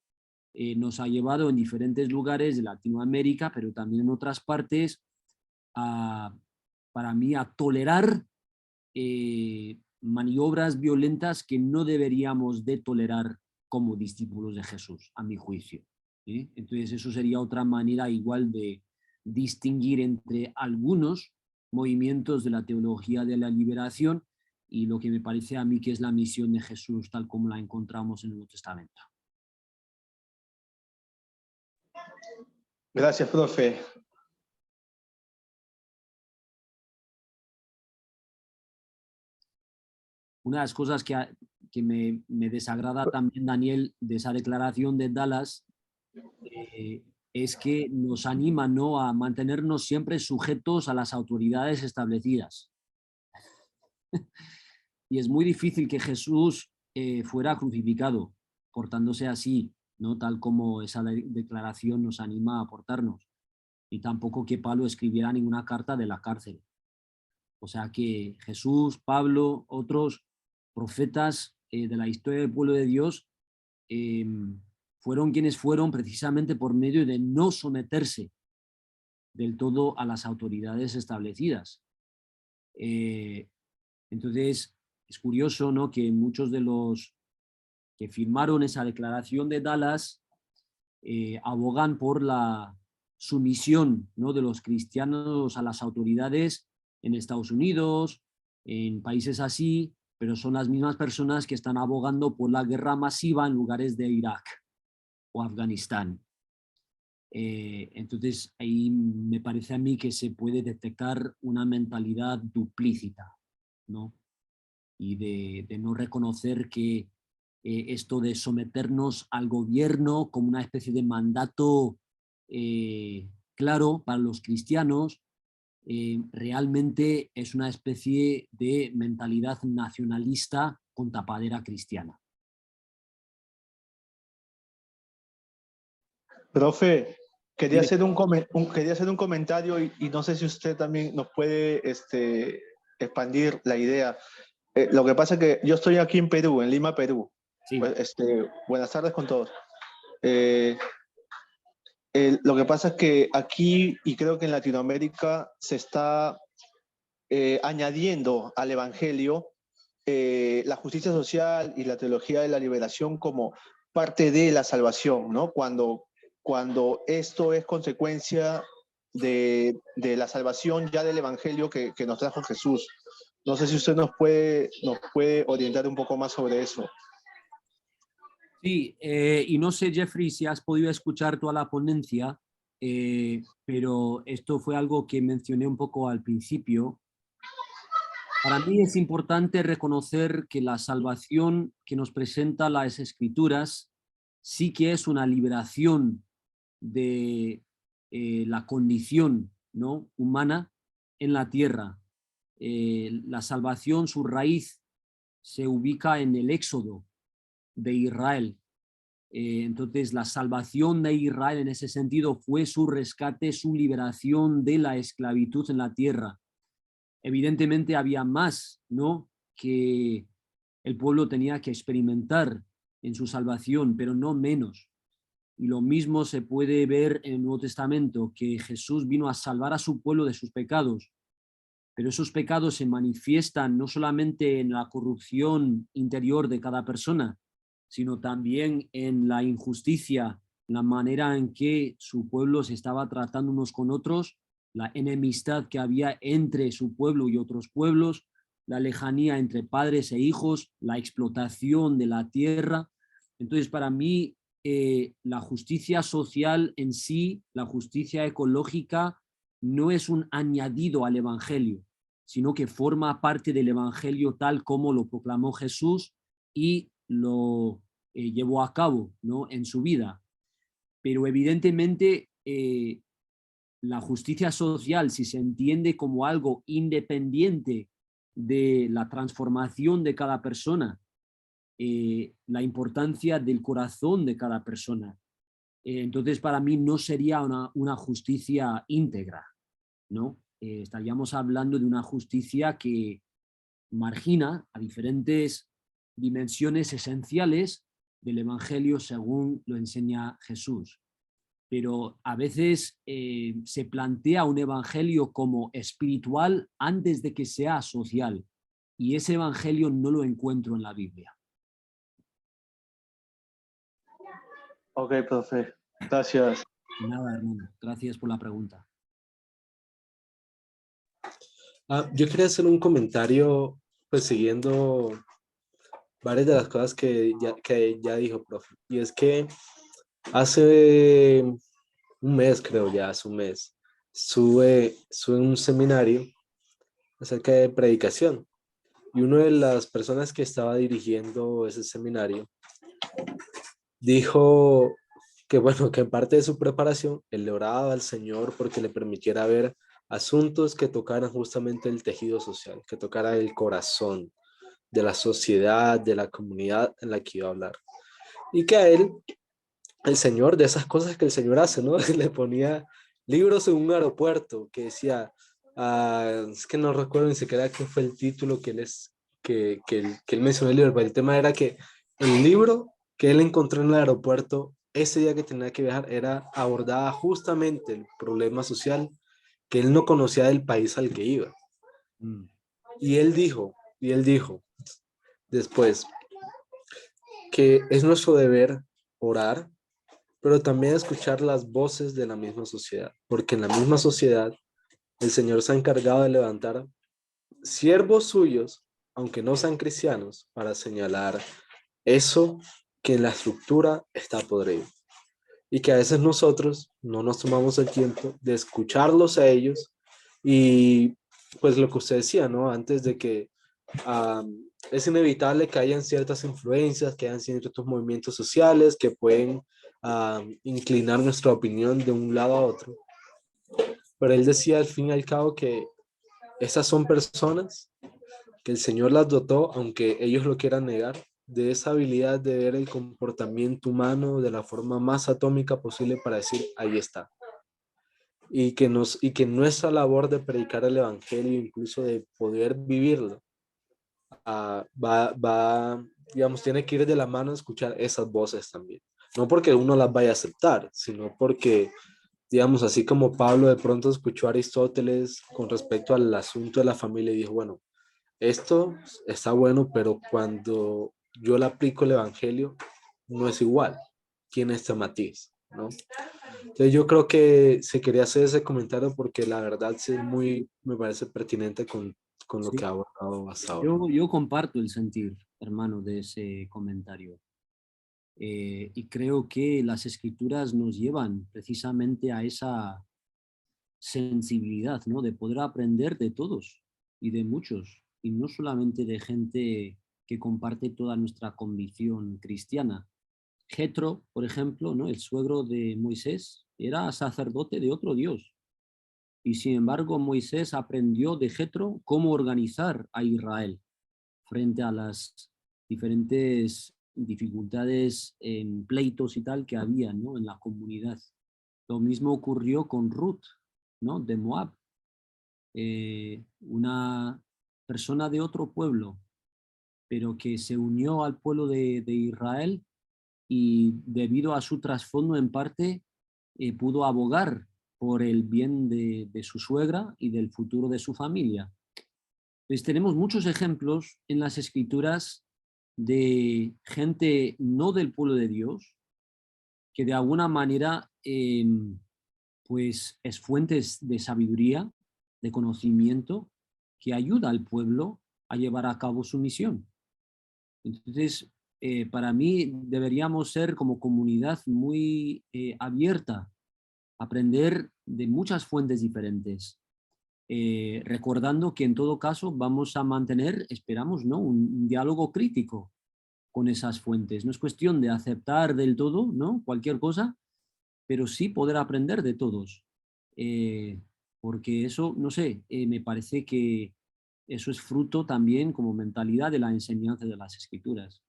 nos ha llevado en diferentes lugares de Latinoamérica, pero también en otras partes, a para mí, a tolerar maniobras violentas que no deberíamos de tolerar como discípulos de Jesús, a mi juicio. Entonces eso sería otra manera igual de distinguir entre algunos movimientos de la teología de la liberación y lo que me parece a mí que es la misión de Jesús tal como la encontramos en el Nuevo Testamento. Gracias, profe. Una de las cosas que me desagrada también, Daniel, de esa declaración de Dallas, es que nos anima, ¿no?, a mantenernos siempre sujetos a las autoridades establecidas. Y es muy difícil que Jesús fuera crucificado, portándose así, ¿no?, tal como esa declaración nos anima a portarnos. Y tampoco que Pablo escribiera ninguna carta de la cárcel. O sea que Jesús, Pablo, otros profetas de la historia del pueblo de Dios fueron quienes fueron precisamente por medio de no someterse del todo a las autoridades establecidas. Entonces es curioso, ¿no?, que muchos de los que firmaron esa declaración de Dallas abogan por la sumisión, ¿no?, de los cristianos a las autoridades en Estados Unidos, en países así, pero son las mismas personas que están abogando por la guerra masiva en lugares de Irak o Afganistán. Entonces ahí me parece a mí que se puede detectar una mentalidad duplícita, ¿no? Y de no reconocer que esto de someternos al gobierno como una especie de mandato claro para los cristianos, realmente es una especie de mentalidad nacionalista con tapadera cristiana. Profe, quería Dime. hacer un comentario y no sé si usted también nos puede expandir la idea. Lo que pasa es que yo estoy aquí en Perú, en Lima, Perú. Sí. Pues, buenas tardes con todos. Lo que pasa es que aquí, y creo que en Latinoamérica, se está añadiendo al Evangelio la justicia social y la teología de la liberación como parte de la salvación, ¿no? Cuando esto es consecuencia de la salvación ya del Evangelio que nos trajo Jesús. No sé si usted nos puede orientar un poco más sobre eso. Sí, y no sé, Jeffrey, si has podido escuchar toda la ponencia, pero esto fue algo que mencioné un poco al principio. Para mí es importante reconocer que la salvación que nos presenta las Escrituras sí que es una liberación de la condición, ¿no?, humana en la tierra. La salvación, su raíz, se ubica en el éxodo de Israel. Entonces la salvación de Israel en ese sentido fue su rescate, su liberación de la esclavitud en la tierra. Evidentemente había más, ¿no?, que el pueblo tenía que experimentar en su salvación, pero no menos. Y lo mismo se puede ver en el Nuevo Testamento, que Jesús vino a salvar a su pueblo de sus pecados, pero esos pecados se manifiestan no solamente en la corrupción interior de cada persona, sino también en la injusticia, la manera en que su pueblo se estaba tratando unos con otros, la enemistad que había entre su pueblo y otros pueblos, la lejanía entre padres e hijos, la explotación de la tierra. Entonces, para mí, la justicia social en sí, la justicia ecológica, no es un añadido al Evangelio, sino que forma parte del Evangelio tal como lo proclamó Jesús y lo llevó a cabo, ¿no?, en su vida. Pero evidentemente la justicia social, si se entiende como algo independiente de la transformación de cada persona, la importancia del corazón de cada persona, entonces para mí no sería una justicia íntegra, ¿no? Estaríamos hablando de una justicia que margina a diferentes dimensiones esenciales del Evangelio según lo enseña Jesús. pero a veces se plantea un evangelio como espiritual antes de que sea social, y ese evangelio no lo encuentro en la Biblia. Ok, profe. Gracias. Nada, hermano, gracias por la pregunta. Yo quería hacer un comentario, pues siguiendo varias de las cosas que ya dijo, profe. Y es que hace un mes, creo ya, hace un mes, sube un seminario acerca de predicación. Y una de las personas que estaba dirigiendo ese seminario dijo que, bueno, que en parte de su preparación, él le oraba al Señor porque le permitiera ver asuntos que tocaran justamente el tejido social, que tocara el corazón de la sociedad, de la comunidad en la que iba a hablar. Y que a él, el Señor, de esas cosas que el Señor hace, ¿no? Le ponía libros en un aeropuerto que decía, es que no recuerdo ni siquiera qué fue el título que él mencionó el libro, pero el tema era que el libro que él encontró en el aeropuerto ese día que tenía que viajar abordaba justamente el problema social que él no conocía del país al que iba. Y él dijo después que es nuestro deber orar, pero también escuchar las voces de la misma sociedad, porque en la misma sociedad el Señor se ha encargado de levantar siervos suyos, aunque no sean cristianos, para señalar eso que en la estructura está podrido. Y que a veces nosotros no nos tomamos el tiempo de escucharlos a ellos y pues lo que usted decía, ¿no? Antes de que es inevitable que hayan ciertas influencias, que hayan ciertos movimientos sociales que pueden inclinar nuestra opinión de un lado a otro. Pero él decía al fin y al cabo que esas son personas que el Señor las dotó, aunque ellos lo quieran negar, de esa habilidad de ver el comportamiento humano de la forma más atómica posible para decir, ahí está. Y que nuestra labor de predicar el Evangelio, incluso de poder vivirlo, digamos, tiene que ir de la mano a escuchar esas voces también. No porque uno las vaya a aceptar, sino porque, digamos, así como Pablo de pronto escuchó a Aristóteles con respecto al asunto de la familia y dijo, bueno, esto está bueno, pero cuando yo le aplico el evangelio, no es igual. Tiene este matiz, ¿no? Entonces yo creo que se quería hacer ese comentario porque la verdad sí me parece pertinente con lo Sí, que ha abordado hasta ahora. yo comparto el sentir, hermano, de ese comentario. Y creo que las escrituras nos llevan precisamente a esa sensibilidad, ¿no? De poder aprender de todos y de muchos, y no solamente de gente que comparte toda nuestra convicción cristiana. Jetro, por ejemplo, ¿no? El suegro de Moisés, era sacerdote de otro Dios. Y sin embargo, Moisés aprendió de Jetro cómo organizar a Israel frente a las diferentes dificultades en pleitos y tal que había, ¿no? En la comunidad. Lo mismo ocurrió con Ruth, ¿no? De Moab, una persona de otro pueblo, pero que se unió al pueblo de Israel y debido a su trasfondo en parte pudo abogar por el bien de su suegra y del futuro de su familia. Pues tenemos muchos ejemplos en las escrituras de gente no del pueblo de Dios que de alguna manera pues es fuentes de sabiduría, de conocimiento, que ayuda al pueblo a llevar a cabo su misión. Entonces, para mí deberíamos ser como comunidad muy abierta, aprender de muchas fuentes diferentes, recordando que en todo caso vamos a mantener, esperamos, ¿no? un diálogo crítico con esas fuentes. No es cuestión de aceptar del todo, ¿no? Cualquier cosa, pero sí poder aprender de todos. Porque eso, no sé, me parece que eso es fruto también como mentalidad de la enseñanza de las escrituras.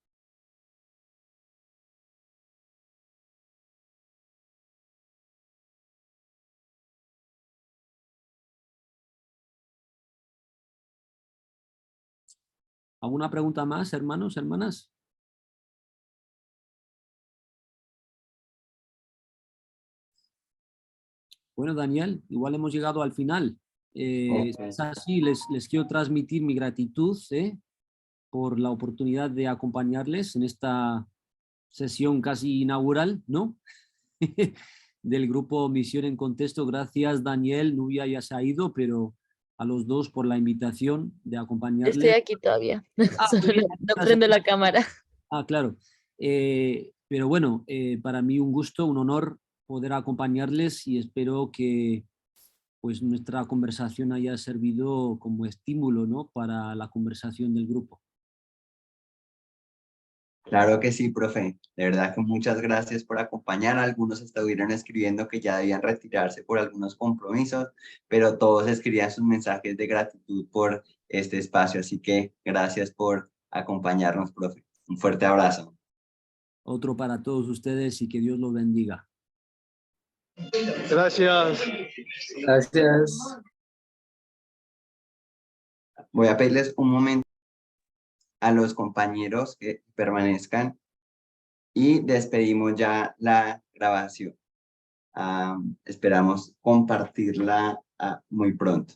¿Alguna pregunta más, hermanos, hermanas? Bueno, Daniel, igual hemos llegado al final. Si es así, les quiero transmitir mi gratitud por la oportunidad de acompañarles en esta sesión casi inaugural, ¿no? Del grupo Misión en Contexto. Gracias, Daniel. Nubia ya se ha ido, pero a los dos por la invitación de acompañarles. Estoy aquí todavía. Solo no prendo la cámara. Claro. Pero bueno, para mí un gusto, un honor poder acompañarles y espero que pues nuestra conversación haya servido como estímulo, ¿no? Para la conversación del grupo. Claro que sí, profe. De verdad que muchas gracias por acompañar. Algunos estuvieron escribiendo que ya debían retirarse por algunos compromisos, pero todos escribían sus mensajes de gratitud por este espacio. Así que gracias por acompañarnos, profe. Un fuerte abrazo. Otro para todos ustedes y que Dios los bendiga. Gracias. Gracias. Voy a pedirles un momento a los compañeros que permanezcan y despedimos ya la grabación. Esperamos compartirla muy pronto.